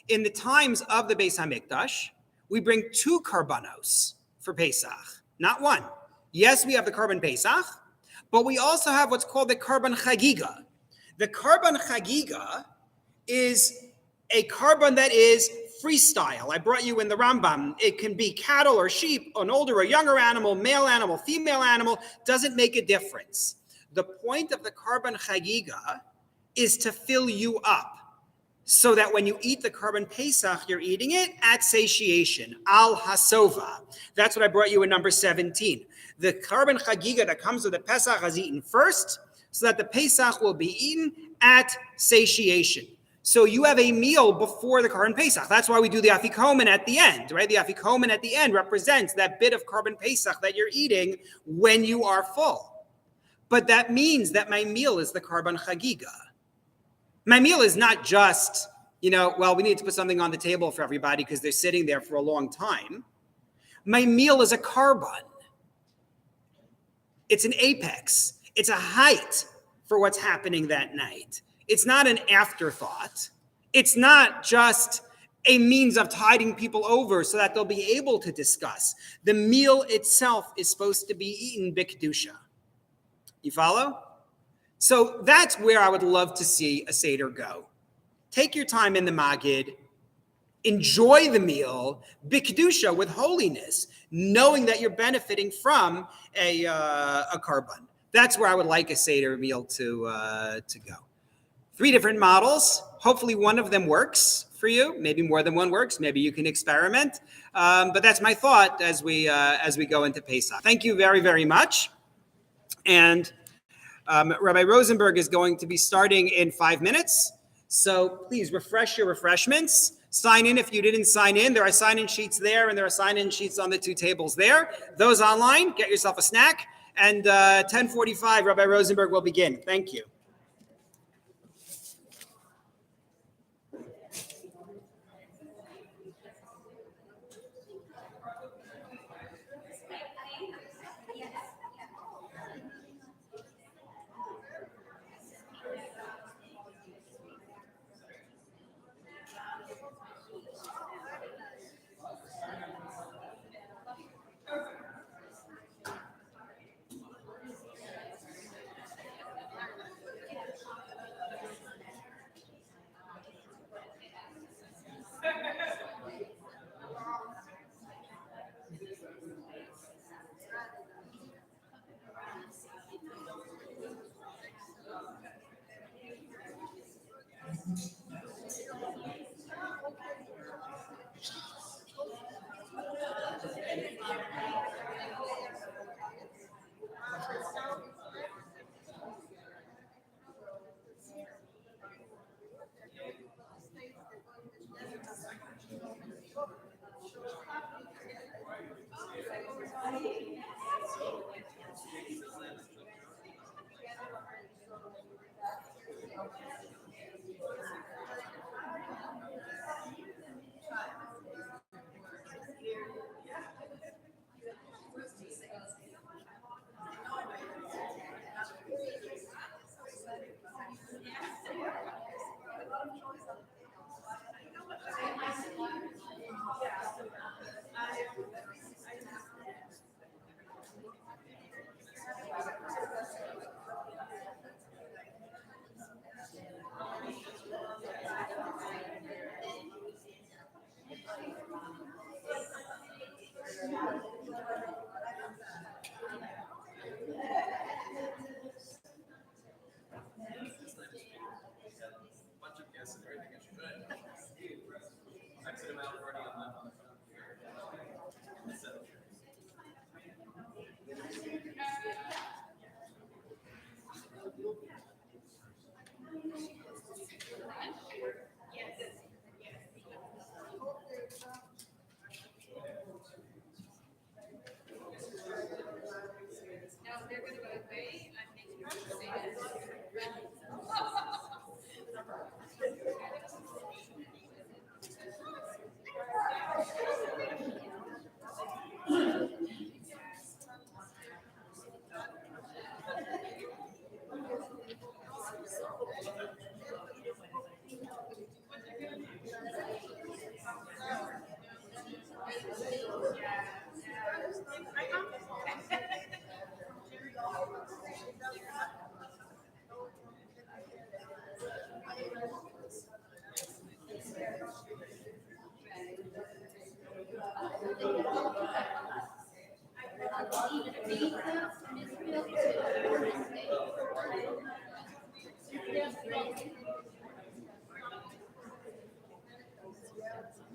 In the times of the Beis HaMikdash, we bring 2 karbanos for Pesach, not 1. Yes, we have the Karban Pesach, but we also have what's called the Karban Chagiga. The Karban Chagiga is a karban that is freestyle. I brought you in the Rambam. It can be cattle or sheep, an older or younger animal, male animal, female animal, doesn't make a difference. The point of the Karban Chagiga is to fill you up so that when you eat the Karban Pesach, you're eating it at satiation, al hasova. That's what I brought you in number 17. The Karban Chagiga that comes with the Pesach is eaten first so that the Pesach will be eaten at satiation. So you have a meal before the Karban Pesach. That's why we do the Afikomen at the end, right? The Afikomen at the end represents that bit of Karban Pesach that you're eating when you are full. But that means that my meal is the Karban Chagiga. My meal is not just, we need to put something on the table for everybody because they're sitting there for a long time. My meal is a karban. It's an apex. It's a height for what's happening that night. It's not an afterthought. It's not just a means of tiding people over so that they'll be able to discuss. The meal itself is supposed to be eaten b'kedusha. You follow? So that's where I would love to see a Seder go. Take your time in the Magid, enjoy the meal, b'kedusha, with holiness, knowing that you're benefiting from a karban. That's where I would like a Seder meal to go. 3 different models. Hopefully one of them works for you. Maybe more than one works. Maybe you can experiment. But that's my thought as we go into Pesach. Thank you very, very much. And Rabbi Rosenberg is going to be starting in 5 minutes. So please refresh your refreshments. Sign in if you didn't sign in. There are sign-in sheets there, and there are sign-in sheets on the 2 tables there. Those online, get yourself a snack. And 10:45, Rabbi Rosenberg will begin. Thank you.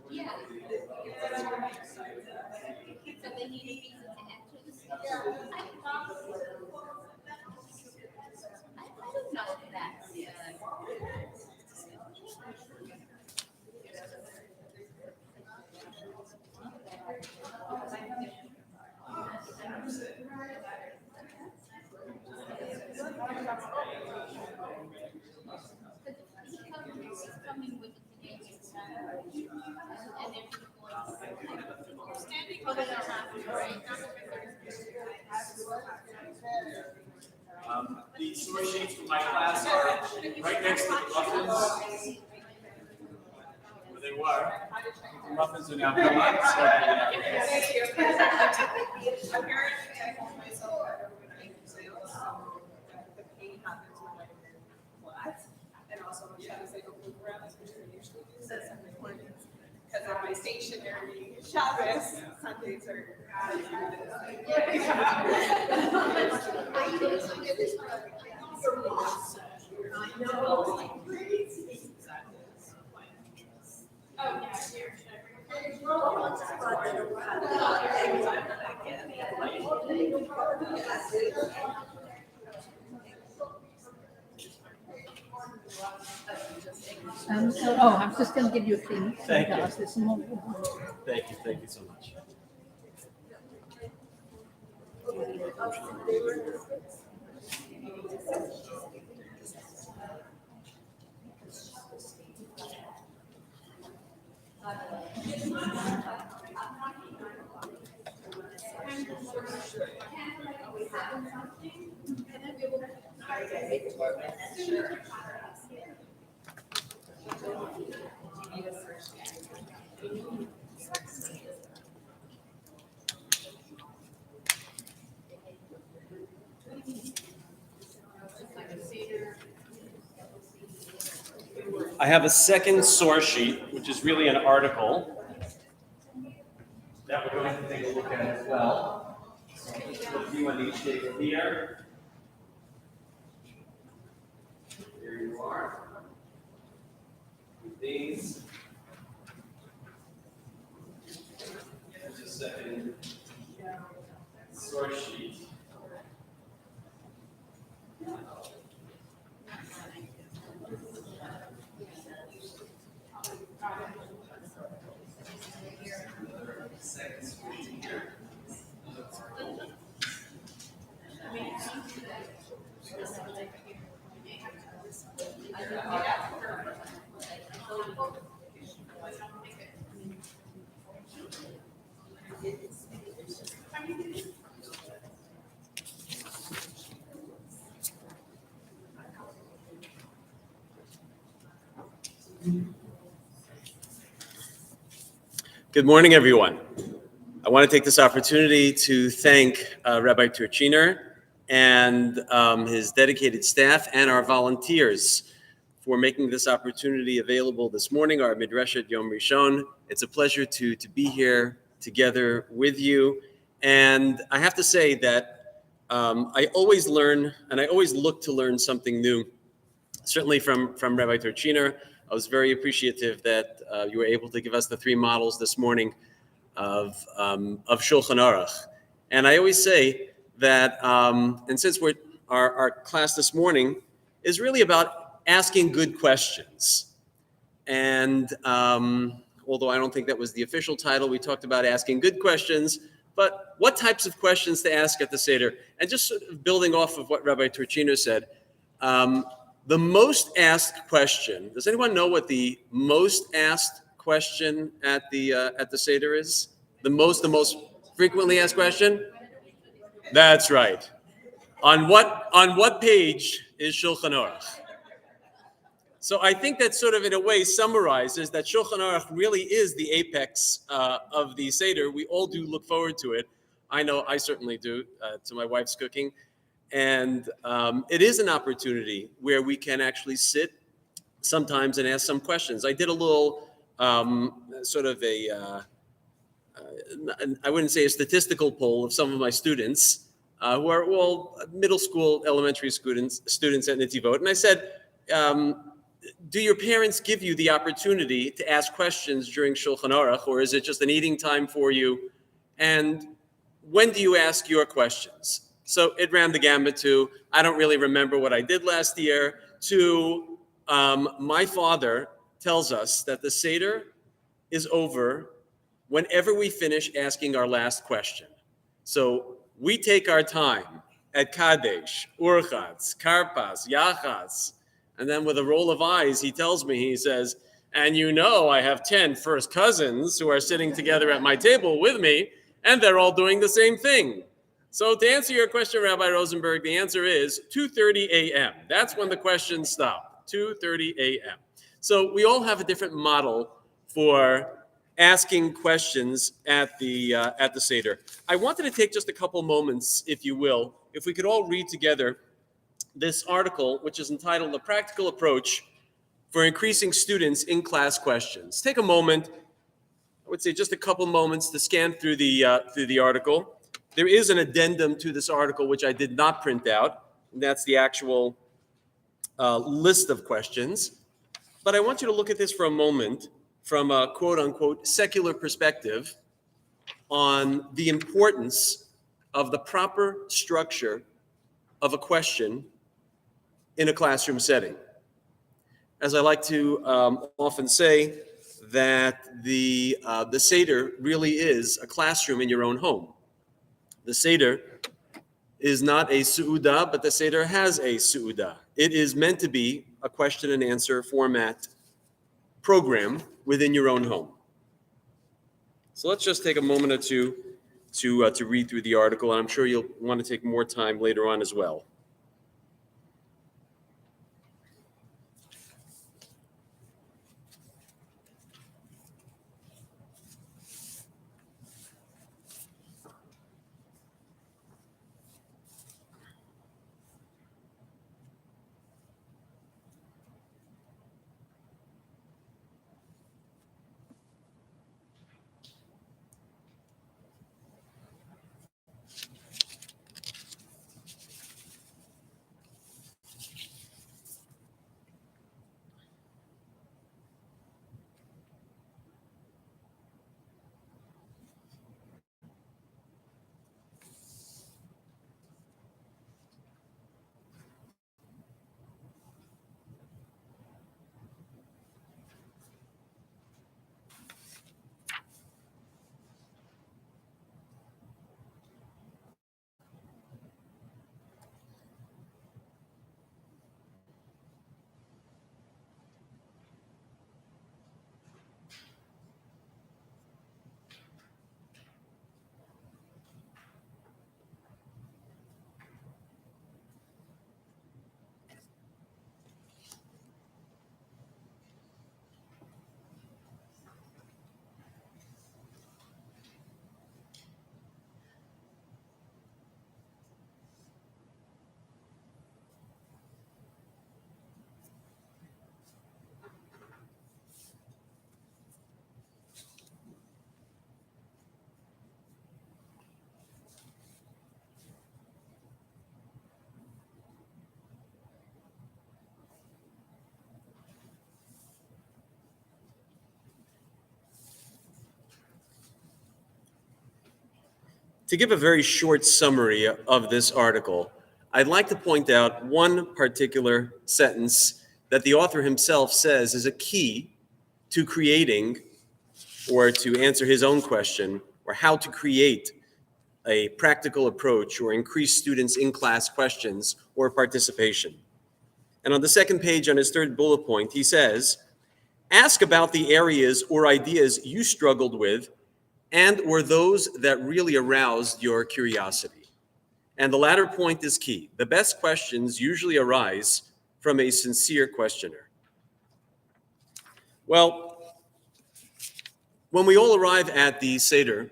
Yeah. So they need a visa to enter the state. I don't know that. He's coming with the Canadian side. And they're standing over the right? The source sheets for my class are right next to the muffins. Where they were. The muffins are now gone. Thank you. Apparently, I told myself I don't want to make sales. The pain happens when I'm in class. And also, I'm trying to say, don't move around, especially usually do this in the mornings. Because of my stationary Shabbos, Sundays are. I was just going to give you a thing. Thank you. This moment. Thank you so much. I have a second source sheet, which is really an article that we're going to take a look at as well. So I'll just put you on each table here. Here you are. With these. Here's a second source sheet. Good morning, everyone. I want to take this opportunity to thank Rabbi Turchiner and his dedicated staff and our volunteers for making this opportunity available this morning, our Midreshet Yom Rishon. It's a pleasure to be here together with you. And I have to say that I always learn and I always look to learn something new, certainly from Rabbi Turchiner, I was very appreciative that you were able to give us the three models this morning of Shulchan Aruch. And I always say that, and since our class this morning is really about asking good questions. And although I don't think that was the official title, we talked about asking good questions, but what types of questions to ask at the Seder? And just sort of building off of what Rabbi Turchino said, the most asked question, does anyone know what the most asked question at the Seder is? The most frequently asked question? That's right. On what page is Shulchan Aruch? So I think that sort of in a way summarizes that Shulchan Aruch really is the apex of the Seder. We all do look forward to it. I know I certainly do, to my wife's cooking. And it is an opportunity where we can actually sit sometimes and ask some questions. I did a little sort of I wouldn't say a statistical poll of some of my students who are all middle school, elementary students at Netivot. And I said, do your parents give you the opportunity to ask questions during Shulchan Aruch, or is it just an eating time for you? And when do you ask your questions? So it ran the gamut to, I don't really remember what I did last year, to my father tells us that the Seder is over whenever we finish asking our last question. So we take our time at Kadesh, Urchatz, Karpas, Yachatz, and then with a roll of eyes, he tells me, he says, and you know I have 10 first cousins who are sitting together at my table with me, and they're all doing the same thing. So to answer your question, Rabbi Rosenberg, the answer is 2:30 a.m. That's when the questions stop, 2:30 a.m. So we all have a different model for asking questions at the Seder. I wanted to take just a couple moments, if you will, if we could all read together this article, which is entitled "The Practical Approach for Increasing Students in Class Questions." Take a moment, I would say just a couple moments to scan through the article. There is an addendum to this article, which I did not print out, and that's the actual list of questions. But I want you to look at this for a moment from a quote-unquote secular perspective on the importance of the proper structure of a question in a classroom setting. As I like to often say, that the Seder really is a classroom in your own home. The Seder is not a su'udah, but the Seder has a su'udah. It is meant to be a question and answer format program within your own home. So let's just take a moment or two to read through the article, and I'm sure you'll want to take more time later on as well. To give a very short summary of this article, I'd like to point out one particular sentence that the author himself says is a key to creating, or to answer his own question, or how to create a practical approach or increase students' in-class questions or participation. And on the second page, on his third bullet point, he says, ask about the areas or ideas you struggled with and or those that really aroused your curiosity. And the latter point is key. The best questions usually arise from a sincere questioner. Well, when we all arrive at the Seder,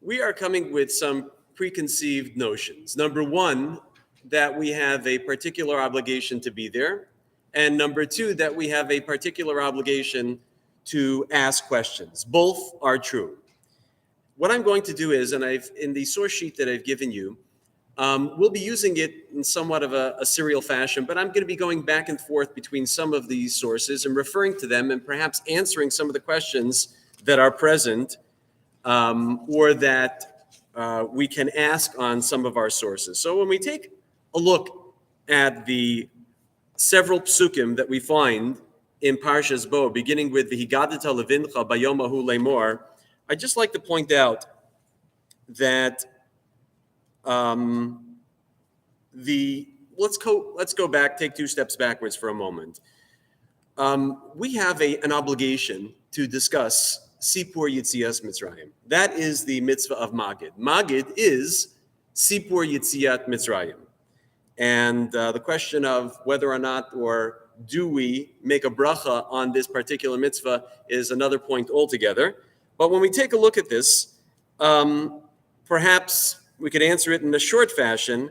we are coming with some preconceived notions. Number one, that we have a particular obligation to be there. And number two, that we have a particular obligation to ask questions. Both are true. What I'm going to do is, and in the source sheet that I've given you, we'll be using it in somewhat of a serial fashion, but I'm going to be going back and forth between some of these sources and referring to them and perhaps answering some of the questions that are present or that we can ask on some of our sources. So when we take a look at the several psukim that we find in Parshas Bo, beginning with the Higadata Levincha Bayom Ahu Lemor, I'd just like to point out that let's go back, take two steps backwards for a moment. We have an obligation to discuss Sipur Yitzias Mitzrayim. That is the mitzvah of Magid. Magid is Sipur Yitziat Mitzrayim. And the question of whether or not, or do we make a bracha on this particular mitzvah is another point altogether. But when we take a look at this, perhaps we could answer it in a short fashion,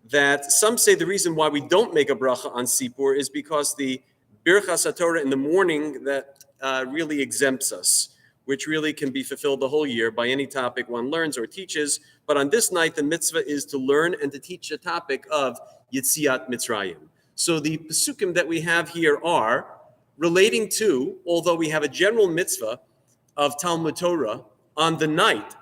that some say the reason why we don't make a bracha on Sipur is because the Birchas HaTorah in the morning that really exempts us, which really can be fulfilled the whole year by any topic one learns or teaches. But on this night, the mitzvah is to learn and to teach the topic of Yitziat Mitzrayim. So the pasukim that we have here are relating to, although we have a general mitzvah of Talmud Torah on the night,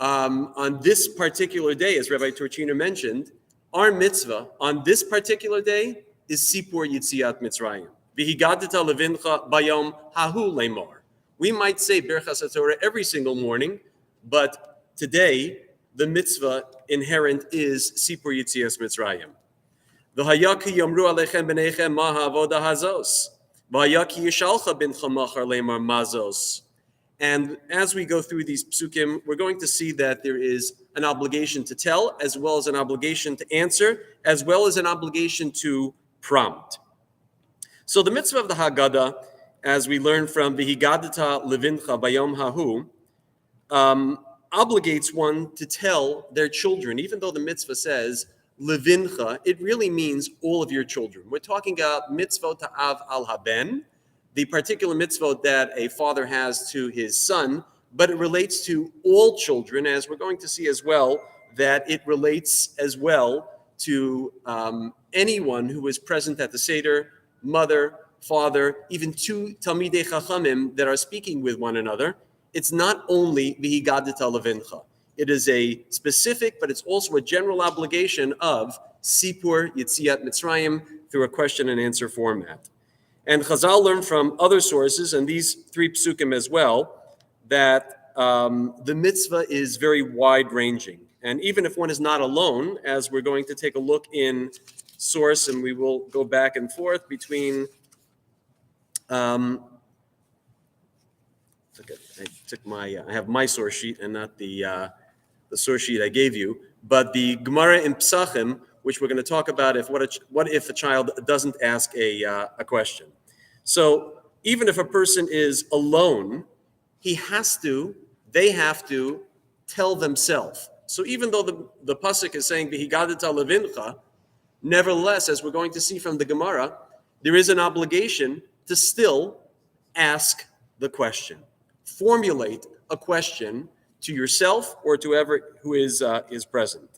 on this particular day, as Rabbi Torchiner mentioned, our mitzvah on this particular day is Sipur Yitziat Mitzrayim. V'higadata levincha bayom hahu lemor. We might say Birchas HaTorah every single morning, but today the mitzvah inherent is Sipur Yitzias Mitzrayim. V'hayaki yomru alechem b'neichem ma ha'avoda hazos. V'hayaki yishalcha bincha machar lemar mazos. And as we go through these psukim, we're going to see that there is an obligation to tell, as well as an obligation to answer, as well as an obligation to prompt. So the mitzvah of the Haggadah, as we learn from V'higadata Levincha Bayom Hahu, obligates one to tell their children, even though the mitzvah says Levincha, it really means all of your children. We're talking about mitzvot ta'av al haben, the particular mitzvot that a father has to his son, but it relates to all children, as we're going to see as well, that it relates as well to anyone who is present at the Seder, mother, father, even two Talmidei Chachamim that are speaking with one another. It's not only V'higadata Levincha. It is a specific, but it's also a general obligation of Sipur Yitziat Mitzrayim through a question and answer format. And Chazal learned from other sources, and these three psukim as well, that the mitzvah is very wide-ranging. And even if one is not alone, as we're going to take a look in source, and we will go back and forth between I have my source sheet and not the source sheet I gave you, but the Gemara in Psachim, which we're going to talk about what if a child doesn't ask a question. So even if a person is alone, they have to tell themselves. So even though the pasuk is saying V'higadata levincha, nevertheless, as we're going to see from the Gemara, there is an obligation to still ask the question. Formulate a question to yourself or to whoever who is present.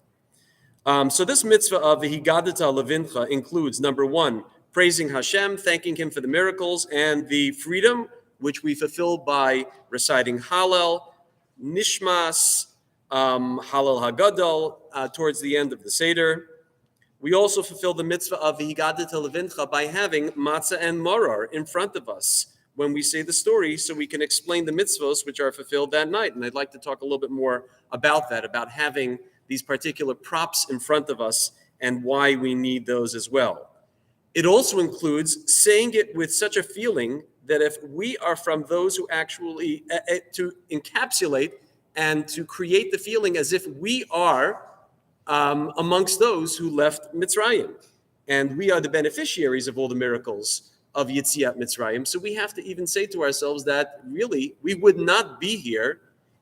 So this mitzvah of the Higadata Levincha includes, number one, praising Hashem, thanking Him for the miracles and the freedom, which we fulfill by reciting Hallel, Nishmas, Halal Hagadol towards the end of the Seder. We also fulfill the mitzvah of V'higadet levincha by having matzah and maror in front of us when we say the story, so we can explain the mitzvos which are fulfilled that night. And I'd like to talk a little bit more about that, about having these particular props in front of us and why we need those as well. It also includes saying it with such a feeling that if we are from those who actually, to encapsulate and to create the feeling as if we are amongst those who left Mitzrayim. And we are the beneficiaries of all the miracles of Yetziat Mitzrayim. So we have to even say to ourselves that really we would not be here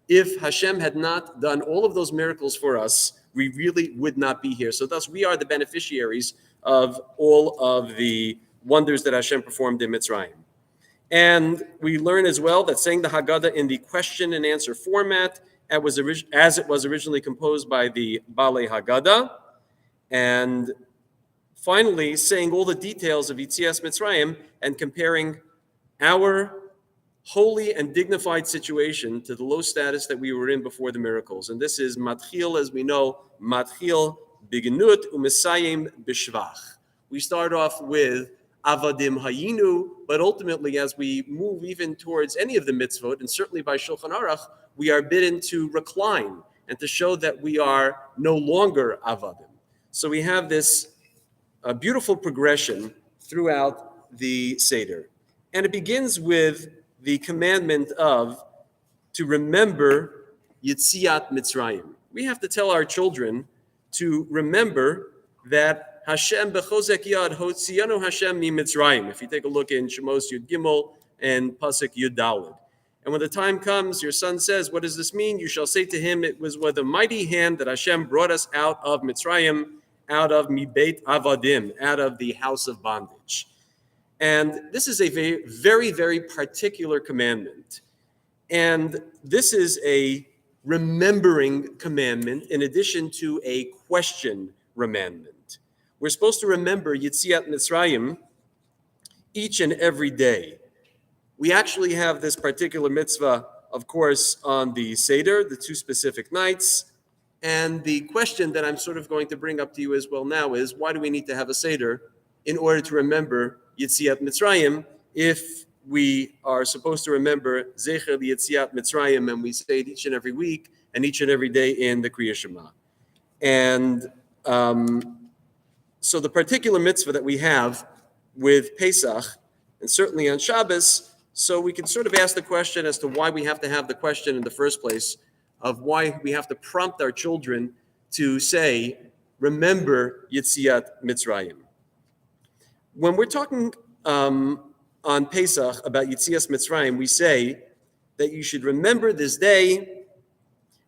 if Hashem had not done all of those miracles for us. We really would not be here. So thus we are the beneficiaries of all of the wonders that Hashem performed in Mitzrayim. And we learn as well that saying the Haggadah in the question and answer format as it was originally composed by the Balei Haggadah. And finally, saying all the details of Yetzias Mitzrayim and comparing our holy and dignified situation to the low status that we were in before the miracles. And this is Matchil, as we know, Matchil Bignut U'Mesayim B'Shvach. We start off with Avadim Hayinu, but ultimately, as we move even towards any of the mitzvot, and certainly by Shulchan Aruch, we are bidden to recline and to show that we are no longer Avadim. So we have this beautiful progression throughout the Seder. And it begins with the commandment of to remember Yetziat Mitzrayim. We have to tell our children to remember that Hashem bechozek yad hotziyanu Hashem mi Mitzrayim. If you take a look in Shemos Yud Gimel and Pasuk Yud Daled. And when the time comes, your son says, what does this mean? You shall say to him, it was with a mighty hand that Hashem brought us out of Mitzrayim, out of Mibeit Avadim, out of the house of bondage. And this is a very, very, very particular commandment. And this is a remembering commandment in addition to a question commandment. We're supposed to remember Yetziat Mitzrayim each and every day. We actually have this particular mitzvah, of course, on the Seder, the two specific nights. And the question that I'm sort of going to bring up to you as well now is, why do we need to have a Seder in order to remember Yetziat Mitzrayim if we are supposed to remember Zecher Yetziat Mitzrayim and we say it each and every week and each and every day in the Kriya Shema? And so the particular mitzvah that we have with Pesach, and certainly on Shabbos, so we can sort of ask the question as to why we have to have the question in the first place, of why we have to prompt our children to say, remember Yetziat Mitzrayim. When we're talking on Pesach about Yetzias Mitzrayim, we say that you should remember this day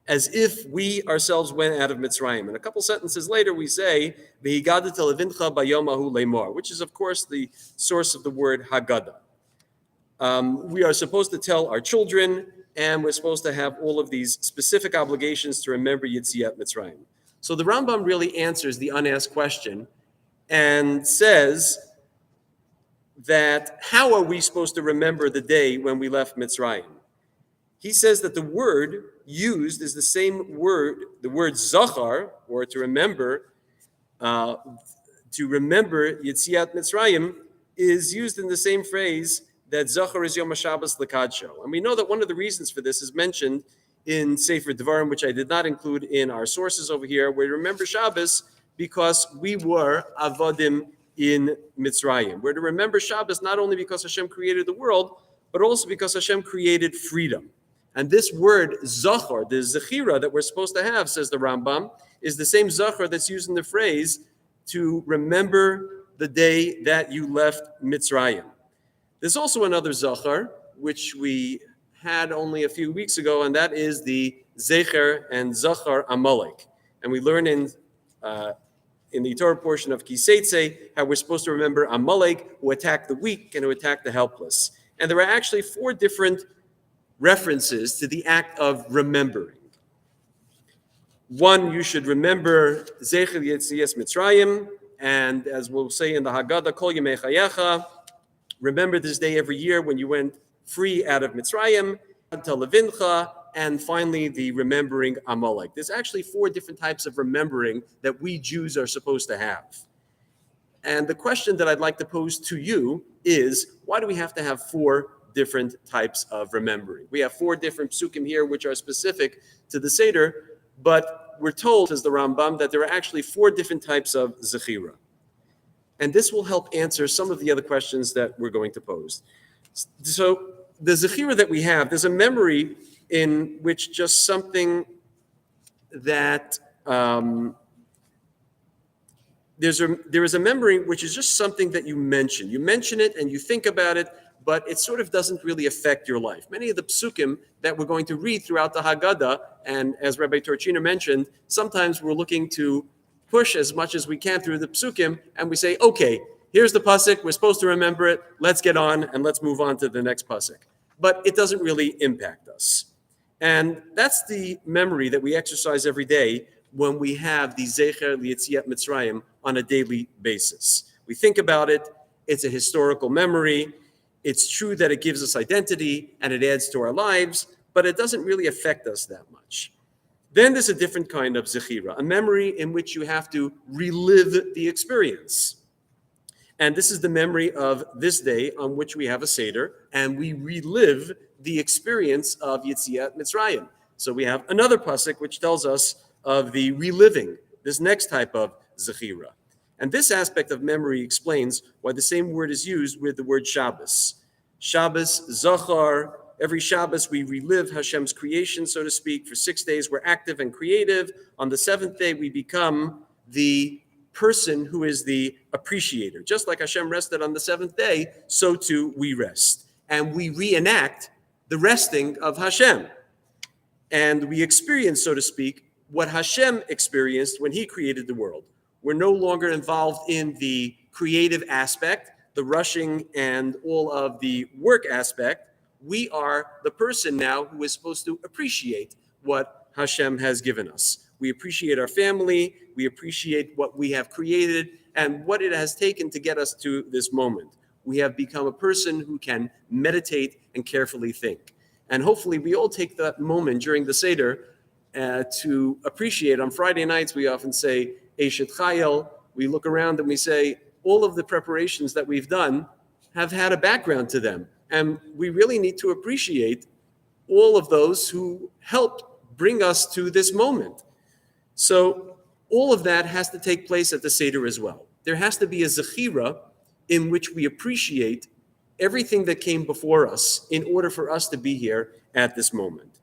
as if we ourselves went out of Mitzrayim. And a couple sentences later, we say, V'higadet levincha bayom hahu lemor, which is, of course, the source of the word Haggadah. We are supposed to tell our children, and we're supposed to have all of these specific obligations to remember Yetziat Mitzrayim. So the Rambam really answers the unasked question and says that how are we supposed to remember the day when we left Mitzrayim? He says that the word used is the same word, the word zachar, or to remember Yetziat Mitzrayim is used in the same phrase that zachar is Yom HaShabbos L'kadsho. And we know that one of the reasons for this is mentioned in Sefer Devarim, which I did not include in our sources over here, where we remember Shabbos because we were avodim in Mitzrayim. We're to remember Shabbos not only because Hashem created the world, but also because Hashem created freedom. And this word zachar, the zechira that we're supposed to have, says the Rambam, is the same zachar that's used in the phrase to remember the day that you left Mitzrayim. There's also another zachar, which we had only a few weeks ago, and that is the zecher and zachar Amalek. And we learn in the Torah portion of Kiseitze how we're supposed to remember Amalek, who attacked the weak and who attacked the helpless. And there are actually 4 different references to the act of remembering. One, you should remember Zecher Yetzias Mitzrayim, and as we'll say in the Haggadah, Kol Yemei Chayecha, remember this day every year when you went free out of Mitzrayim, Levincha, and finally the remembering Amalek. There's actually 4 different types of remembering that we Jews are supposed to have. And the question that I'd like to pose to you is, why do we have to have 4 different types of remembering? We have 4 different psukim here which are specific to the Seder, but we're told, as the Rambam, that there are actually 4 different types of zechira. And this will help answer some of the other questions that we're going to pose. So the zechira that we have, there's a memory in which just something that there is a memory which is just something that you mention. You mention it and you think about it, but it sort of doesn't really affect your life. Many of the psukim that we're going to read throughout the Haggadah, and as Rabbi Torchiner mentioned, sometimes we're looking to push as much as we can through the psukim, and we say, okay, here's the pasuk, we're supposed to remember it, let's get on, and let's move on to the next pasuk. But it doesn't really impact us. And that's the memory that we exercise every day when we have the Zecher L'Yetziat Mitzrayim on a daily basis. We think about it, it's a historical memory, it's true that it gives us identity and it adds to our lives, but it doesn't really affect us that much. Then there's a different kind of zechira, a memory in which you have to relive the experience. And this is the memory of this day on which we have a Seder, and we relive the experience of Yetziat Mitzrayim. So we have another pasuk which tells us of the reliving, this next type of zechira. And this aspect of memory explains why the same word is used with the word Shabbos. Shabbos, Zachar, every Shabbos we relive Hashem's creation, so to speak. For 6 days we're active and creative. On the 7th day we become the person who is the appreciator. Just like Hashem rested on the 7th day, so too we rest. And we reenact the resting of Hashem. And we experience, so to speak, what Hashem experienced when he created the world. We're no longer involved in the creative aspect, the rushing and all of the work aspect. We are the person now who is supposed to appreciate what Hashem has given us. We appreciate our family, we appreciate what we have created and what it has taken to get us to this moment. We have become a person who can meditate and carefully think. And hopefully we all take that moment during the Seder to appreciate. On Friday nights, we often say, Eshet Chayil. We look around and we say, all of the preparations that we've done have had a background to them. And we really need to appreciate all of those who helped bring us to this moment. So all of that has to take place at the Seder as well. There has to be a zechira in which we appreciate everything that came before us in order for us to be here at this moment.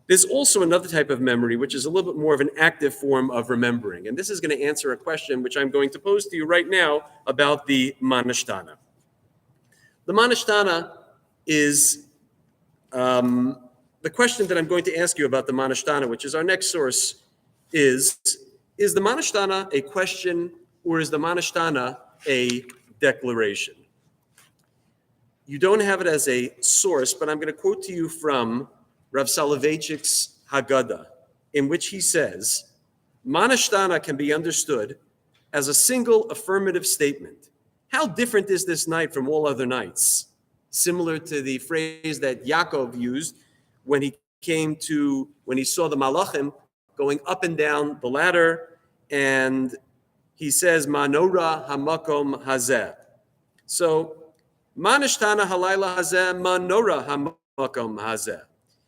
There's also another type of memory, which is a little bit more of an active form of remembering. And this is going to answer a question which I'm going to pose to you right now about the Manashtana. The Manashtana is the question that I'm going to ask you about the Manashtana, which is our next source, is the Manashtana a question or is the Manashtana a declaration? You don't have it as a source, but I'm going to quote to you from Rav Soloveitchik's Haggadah, in which he says, Manashtana can be understood as a single affirmative statement. How different is this night from all other nights? Similar to the phrase that Yaakov used when he saw the Malachim going up and down the ladder, and he says, Manora hamakom hazeh. So, Manashtana halayla hazeh, Manora hamakom hazeh.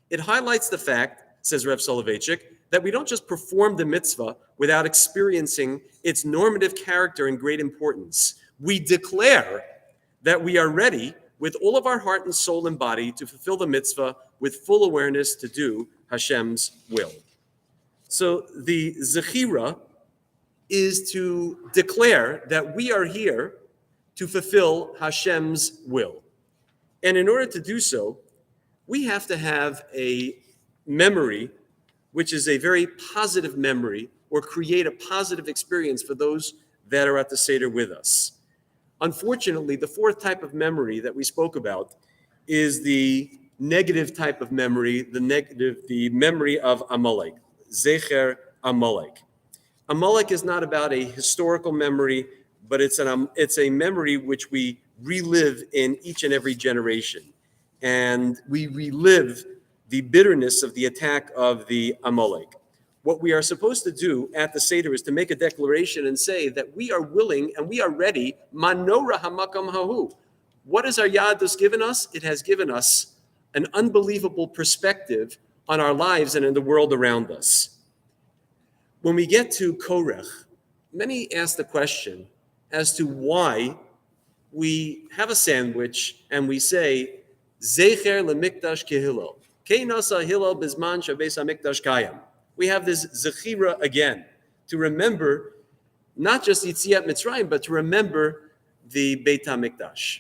It highlights the fact, says Rev Soloveitchik, that we don't just perform the mitzvah without experiencing its normative character and great importance. We declare that we are ready with all of our heart and soul and body to fulfill the mitzvah with full awareness to do Hashem's will. So the zechira is to declare that we are here to fulfill Hashem's will. And in order to do so, we have to have a memory which is a very positive memory or create a positive experience for those that are at the Seder with us. Unfortunately, the 4th type of memory that we spoke about is the negative type of memory, the memory of Amalek, Zecher Amalek. Amalek is not about a historical memory, but it's a memory which we relive in each and every generation. And we relive the bitterness of the attack of the Amalek. What we are supposed to do at the Seder is to make a declaration and say that we are willing and we are ready. Manora hamakam hahu. What has our Yadus given us? It has given us an unbelievable perspective on our lives and in the world around us. When we get to Korech, many ask the question as to why we have a sandwich and we say, Zecher lemikdash kehillel. Keinasa hillel bizman shabes hamikdash kayam. We have this zechira again, to remember not just Yitziat Mitzrayim, but to remember the Beit HaMikdash.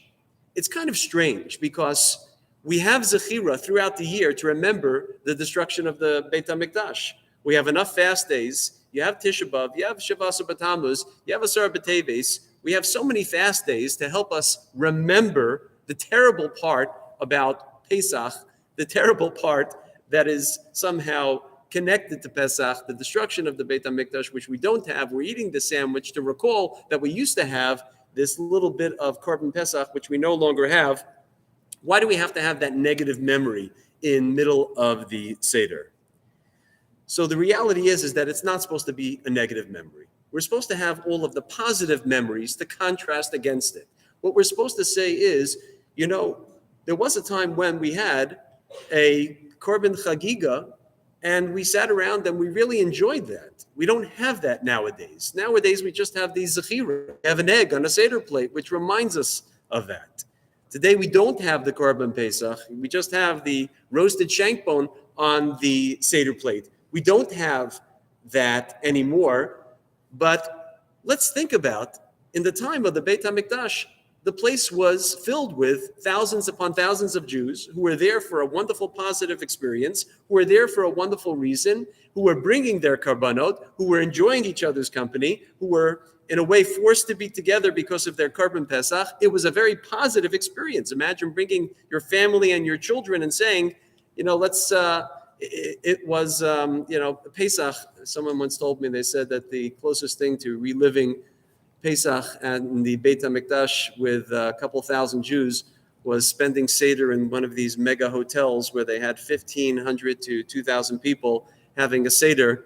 It's kind of strange because we have zechira throughout the year to remember the destruction of the Beit HaMikdash. We have enough fast days. You have Tisha B'Av, you have Shavasa B'Tammuz, you have Asar B'Teves. We have so many fast days to help us remember the terrible part about Pesach, the terrible part that is somehow connected to Pesach, the destruction of the Beit HaMikdash, which we don't have. We're eating the sandwich to recall that we used to have this little bit of Korban Pesach, which we no longer have. Why do we have to have that negative memory in middle of the Seder? So the reality is that it's not supposed to be a negative memory. We're supposed to have all of the positive memories to contrast against it. What we're supposed to say is, there was a time when we had a Korban Chagiga, and we sat around and we really enjoyed that. We don't have that nowadays. Nowadays, we just have these zechira. We have an egg on a Seder plate, which reminds us of that. Today, we don't have the Korban Pesach. We just have the roasted shank bone on the Seder plate. We don't have that anymore. But let's think about, in the time of the Beit HaMikdash, the place was filled with thousands upon thousands of Jews who were there for a wonderful positive experience, who were there for a wonderful reason, who were bringing their karbanot, who were enjoying each other's company, who were in a way forced to be together because of their Korban Pesach. It was a very positive experience. Imagine bringing your family and your children and saying, it was Pesach. Someone once told me, they said that the closest thing to reliving Pesach and the Beit HaMikdash with a couple thousand Jews was spending Seder in one of these mega hotels where they had 1,500 to 2,000 people having a Seder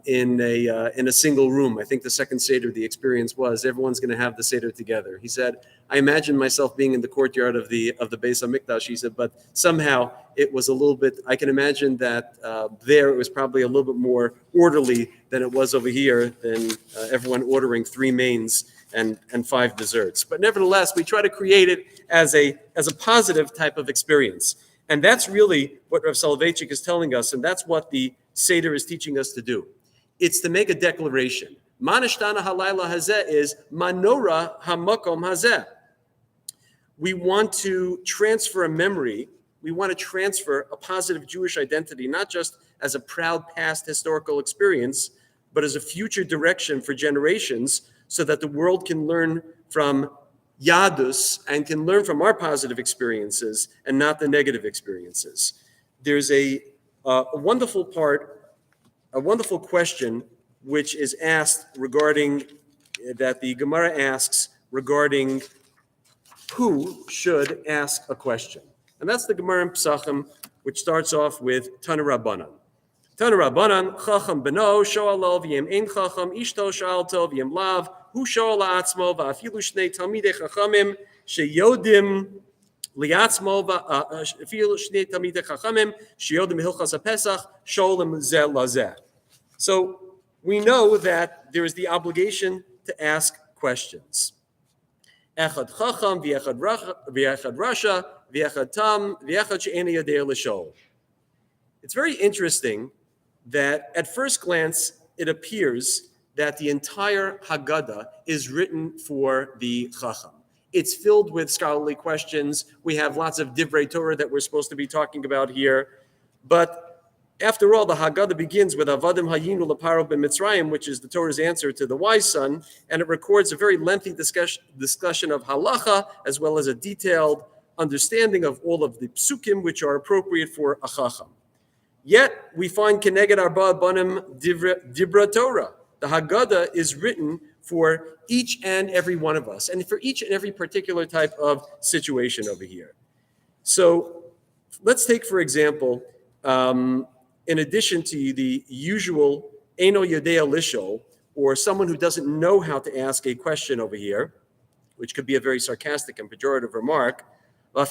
in a single room. I think the second Seder, the experience was everyone's going to have the Seder together. He said, I imagine myself being in the courtyard of the Beis HaMikdash. He said, but somehow it was a little bit, I can imagine that there it was probably a little bit more orderly than it was over here, than everyone ordering 3 mains and 5 desserts. But nevertheless, we try to create it as a positive type of experience. And that's really what Rav Soloveitchik is telling us, and that's what the Seder is teaching us to do. It's to make a declaration. Manishtana halayla hazeh is manora hamakom hazeh. We want to transfer a memory. We want to transfer a positive Jewish identity, not just as a proud past historical experience, but as a future direction for generations, so that the world can learn from Yadus and can learn from our positive experiences and not the negative experiences. There's a wonderful question which is asked regarding, that the Gemara asks regarding who should ask a question. And that's the Gemara in Pesachim, which starts off with Tana Rabbanan. Tana Rabbanan, Chacham beno, sho'alo v'yem ein chacham, ishto sha'alto v'yem lav, hu sho'ala atzmo, va'afilu shnei talmidei chachamim, sheyodim liatzmo, va'afilu shnei talmidei chachamim, sheyodim hilchas ha'pesach, sho'olim zeh lazeh. So we know that there is the obligation to ask questions. Echad chacham, v'echad rasha, v'echad tam, v'echad she'ena yadei l'shol. It's very interesting that at first glance, it appears that the entire Haggadah is written for the Chacham. It's filled with scholarly questions. We have lots of Divrei Torah that we're supposed to be talking about here. But after all, the Haggadah begins with Avadim Hayinu L'Paro b'Mitzrayim, which is the Torah's answer to the wise son, and it records a very lengthy discussion of halacha, as well as a detailed understanding of all of the psukim which are appropriate for a Chacham. Yet, we find Keneged Arba Banim Dibra Torah. The Haggadah is written for each and every one of us, and for each and every particular type of situation over here. So, Let's take, for example, in addition to the usual Eno Yodea Lisho, or someone who doesn't know how to ask a question over here, which could be a very sarcastic and pejorative remark. The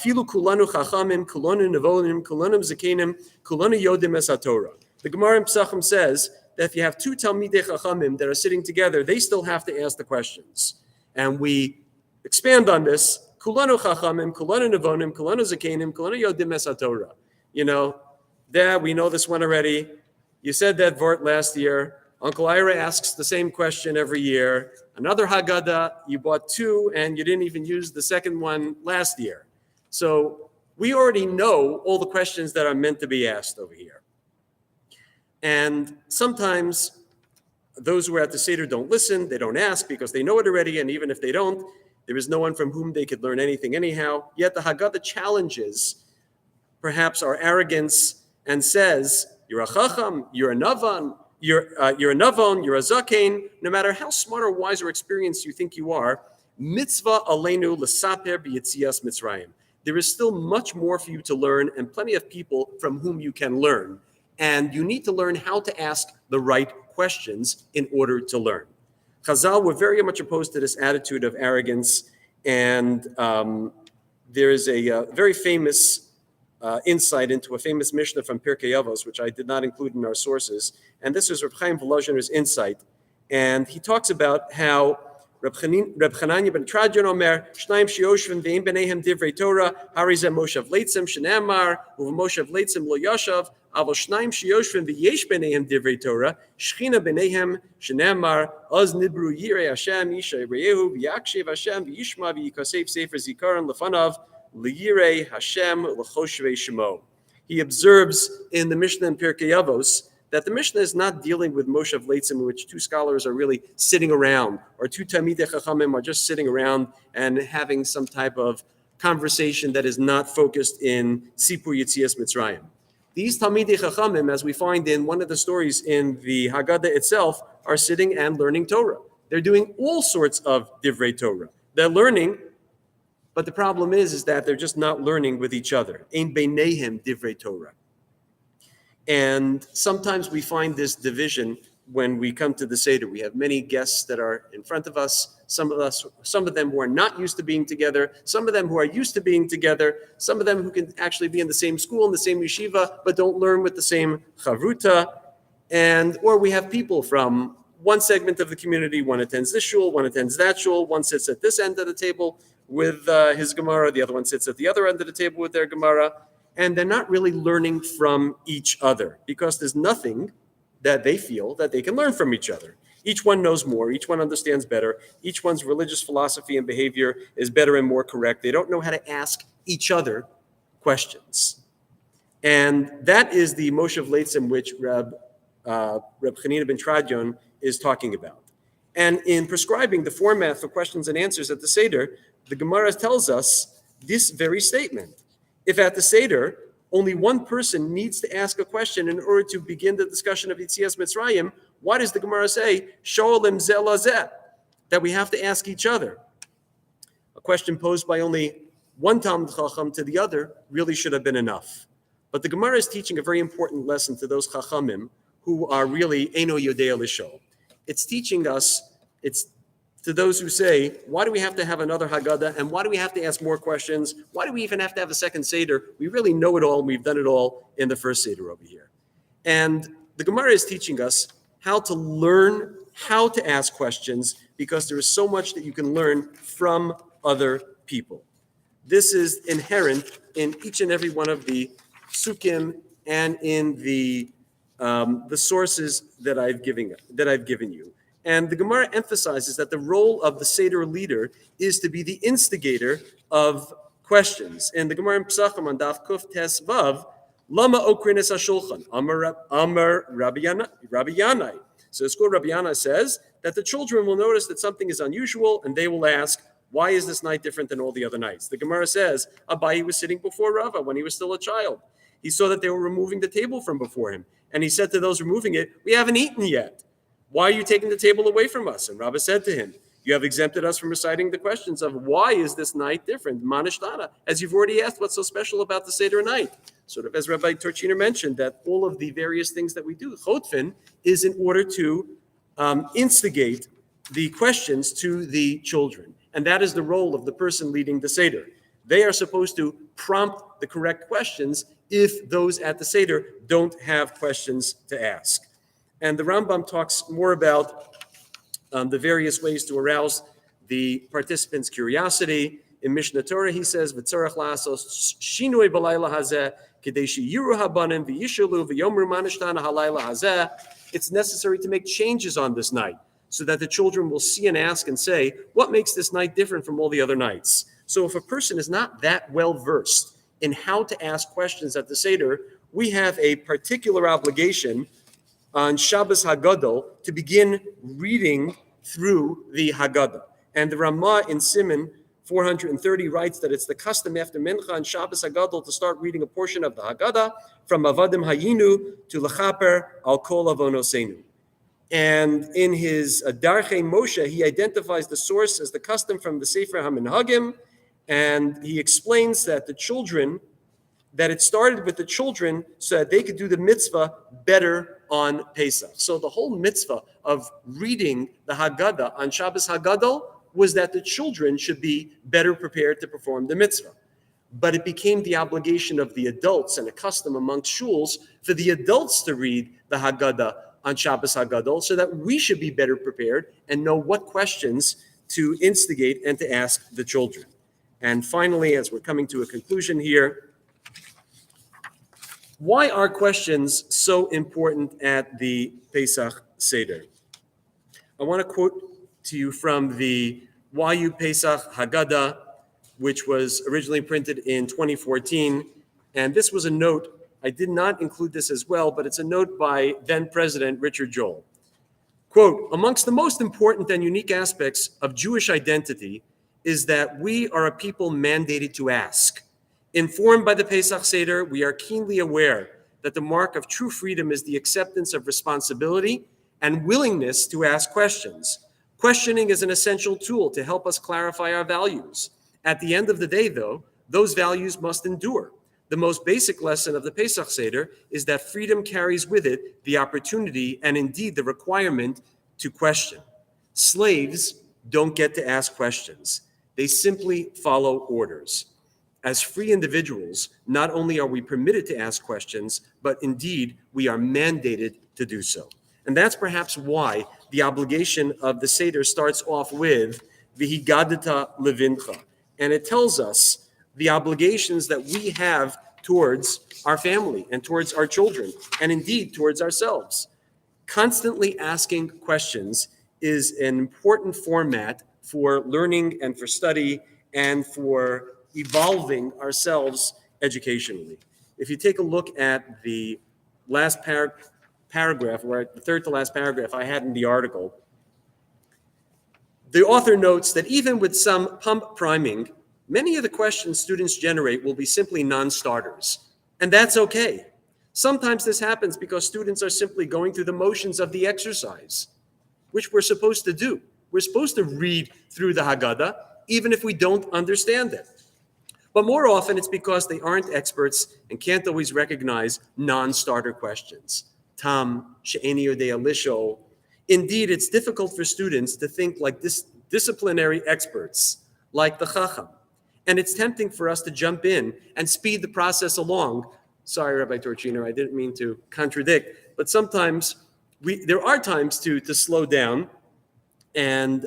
Gemara in Pesachim says that if you have two Talmidei Chachamim that are sitting together, they still have to ask the questions. And we expand on this. Kulanu Chachamim, Kulanu Nevonim, Kulanu Zakenim, Kulanu Yodim Es HaTorah. You know, Dad, we know this one already. You said that vort last year. Uncle Ira asks the same question every year. Another Haggadah, you bought two and you didn't even use the second one last year. So we already know all the questions that are meant to be asked over here. And sometimes those who are at the Seder don't listen, they don't ask because they know it already, and even if they don't, there is no one from whom they could learn anything anyhow. Yet the Haggadah challenges perhaps our arrogance and says, you're a Chacham, you're a Navan, you're a Navon, you're a Zakein. No matter how smart or wise or experienced you think you are, mitzvah aleinu l'saper b'yitzias Mitzrayim. There is still much more for you to learn and plenty of people from whom you can learn. And you need to learn how to ask the right questions in order to learn. Chazal were very much opposed to this attitude of arrogance. And there is a very famous insight into a famous Mishnah from Pirkei Avos, which I did not include in our sources. And this is Reb Chaim Volozhiner's insight. And he talks about how Reb Chananya ben Tradion Omer, Shnayim Shioshvim Ve'im Benehem Divrei Torah, Harizeh Moshav Leitzim, Shenamar, Uv Moshav Leitzim Lo Yashav, Aval Shnayim Shioshvim Ve'yesh Benehem Divrei Torah, Shechina Benehem, Shenamar, Az Nibru Yirei Hashem, Yisha Reyehu, V'yakshev Hashem, V'yishma, V'yikasef Sefer Zikaron Lefanav, L'yirei Hashem L'choshvei Shemo. He observes in the Mishnah in Pirkei Avos that the Mishnah is not dealing with Moshav Leitzim, in which two scholars are really sitting around, or two Talmidei Chachamim are just sitting around and having some type of conversation that is not focused in Sipur Yitzias Mitzrayim. These Talmidei Chachamim, as we find in one of the stories in the Haggadah itself, are sitting and learning Torah. They're doing all sorts of Divrei Torah. They're learning, but the problem is that they're just not learning with each other. Ein beinehem divrei Torah. And sometimes we find this division when we come to the Seder. We have many guests that are in front of us, some of them who are not used to being together, some of them who are used to being together, some of them who can actually be in the same school, in the same yeshiva, but don't learn with the same chavruta. Or we have people from one segment of the community, one attends this shul, one attends that shul, one sits at this end of the table with his Gemara, the other one sits at the other end of the table with their Gemara, and they're not really learning from each other because there's nothing that they feel that they can learn from each other. Each one knows more, each one understands better, each one's religious philosophy and behavior is better and more correct. They don't know how to ask each other questions. And that is the Moshav Leitzim which Reb Chanina ben Tradion is talking about. And in prescribing the format for questions and answers at the Seder, the Gemara tells us this very statement. If at the Seder, only one person needs to ask a question in order to begin the discussion of Yitzias Mitzrayim, why does the Gemara say, Sho'olim zeh lazeh, that we have to ask each other? A question posed by only one Talmid Chacham to the other really should have been enough. But the Gemara is teaching a very important lesson to those Chachamim who are really Eino Yodea Lisho. It's teaching us, it's to those who say, why do we have to have another Haggadah? And why do we have to ask more questions? Why do we even have to have a second Seder? We really know it all, and we've done it all in the first Seder over here. And the Gemara is teaching us how to learn how to ask questions because there is so much that you can learn from other people. This is inherent in each and every one of the Sukkim and in the sources that I've given you. And the Gemara emphasizes that the role of the Seder leader is to be the instigator of questions. And the Gemara in Pesachim on Daf Kuf Tes Vav, Lama Okrin es HaShulchan, Amar Rabbi Yanai. So the school Rabbi Yanai says that the children will notice that something is unusual and they will ask, why is this night different than all the other nights? The Gemara says, Abayi was sitting before Rava when he was still a child. He saw that they were removing the table from before him. And he said to those removing it, we haven't eaten yet. Why are you taking the table away from us? And Rava said to him, you have exempted us from reciting the questions of why is this night different? Manishtana, as you've already asked, what's so special about the Seder night? sort of as Rabbi Torchiner mentioned, that all of the various things that we do, chotfin, is in order to instigate the questions to the children. And that is the role of the person leading the Seder. They are supposed to prompt the correct questions if those at the Seder don't have questions to ask. And the Rambam talks more about the various ways to arouse the participants' curiosity. In Mishnah Torah, he says, "V'tzarach la'asos shinui b'layla hazeh k'dei sheyiru habanim v'yishalu v'yomru manishtana halayla hazeh." It's necessary to make changes on this night so that the children will see and ask and say, what makes this night different from all the other nights? So if a person is not that well versed in how to ask questions at the Seder, we have a particular obligation on Shabbos Haggadah to begin reading through the Haggadah. And the Ramah in Siman 430 writes that it's the custom after Mincha and Shabbos Haggadah to start reading a portion of the Haggadah from Avadim Hayinu to Lechaper al Kol Avonosenu. And in his Darchei Moshe, he identifies the source as the custom from the Sefer HaMinhagim, and he explains that that it started with the children so that they could do the mitzvah better on Pesach. So the whole mitzvah of reading the Haggadah on Shabbos Haggadah was that the children should be better prepared to perform the mitzvah. But it became the obligation of the adults and a custom amongst shuls for the adults to read the Haggadah on Shabbos Haggadah so that we should be better prepared and know what questions to instigate and to ask the children. And finally, as we're coming to a conclusion here, why are questions so important at the Pesach Seder? I want to quote to you from the YU Pesach Haggadah, which was originally printed in 2014. And this was a note. I did not include this as well, but it's a note by then President Richard Joel. Quote, amongst the most important and unique aspects of Jewish identity is that we are a people mandated to ask. Informed by the Pesach Seder, we are keenly aware that the mark of true freedom is the acceptance of responsibility and willingness to ask questions. Questioning is an essential tool to help us clarify our values. At the end of the day, though, those values must endure. The most basic lesson of the Pesach Seder is that freedom carries with it the opportunity and indeed the requirement to question. Slaves don't get to ask questions. They simply follow orders. As free individuals, not only are we permitted to ask questions, but indeed we are mandated to do so. And that's perhaps why the obligation of the Seder starts off with V'higadata levincha. And it tells us the obligations that we have towards our family and towards our children, and indeed towards ourselves. Constantly asking questions is an important format for learning and for study and for evolving ourselves educationally. If you take a look at the last paragraph, or the third to last paragraph I had in the article, the author notes that even with some pump priming, many of the questions students generate will be simply non-starters, and that's okay. Sometimes this happens because students are simply going through the motions of the exercise, which we're supposed to do. We're supposed to read through the Haggadah, even if we don't understand it. But more often, it's because they aren't experts and can't always recognize non-starter questions. Tam, she'eni yodea lisho. Indeed, it's difficult for students to think like disciplinary experts, like the Chacham. And it's tempting for us to jump in and speed the process along. Sorry, Rabbi Torchiner, I didn't mean to contradict, but sometimes there are times to slow down. And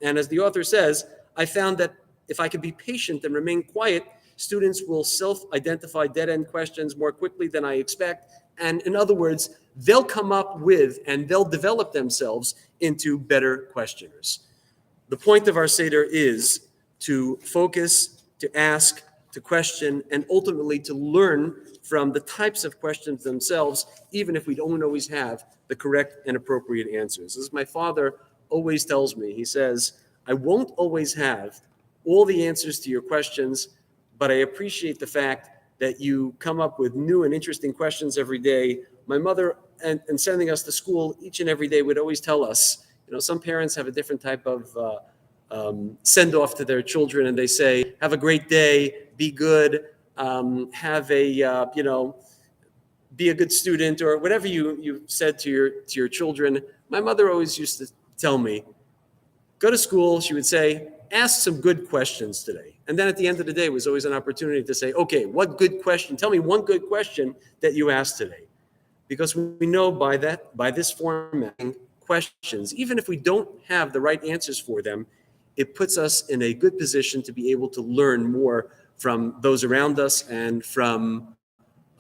as the author says, I found that if I can be patient and remain quiet, students will self-identify dead-end questions more quickly than I expect. And in other words, they'll come up with and they'll develop themselves into better questioners. The point of our Seder is to focus, to ask, to question, and ultimately to learn from the types of questions themselves, even if we don't always have the correct and appropriate answers. As my father always tells me, he says, I won't always have all the answers to your questions, but I appreciate the fact that you come up with new and interesting questions every day. My mother, and sending us to school each and every day, would always tell us, some parents have a different type of send off to their children, and they say, have a great day, be good, have a, be a good student, or whatever you said to your children. My mother always used to tell me, go to school, she would say, ask some good questions today. And then at the end of the day, it was always an opportunity to say, okay, what good question? Tell me one good question that you asked today. Because we know by this formatting questions, even if we don't have the right answers for them, it puts us in a good position to be able to learn more from those around us and from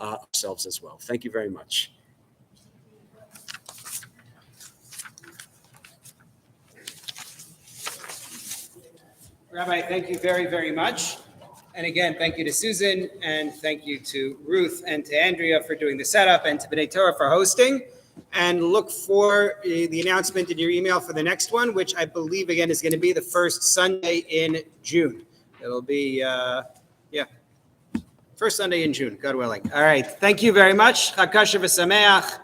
ourselves as well. Thank you very much. Rabbi, thank you very, very much. And again, thank you to Susan, and thank you to Ruth and to Andrea for doing the setup, and to B'nai Torah for hosting. And look for the announcement in your email for the next one, which I believe, again, is going to be the first Sunday in June. It'll be, first Sunday in June, God willing. All right. Thank you very much. Chag Kasher v'Sameach.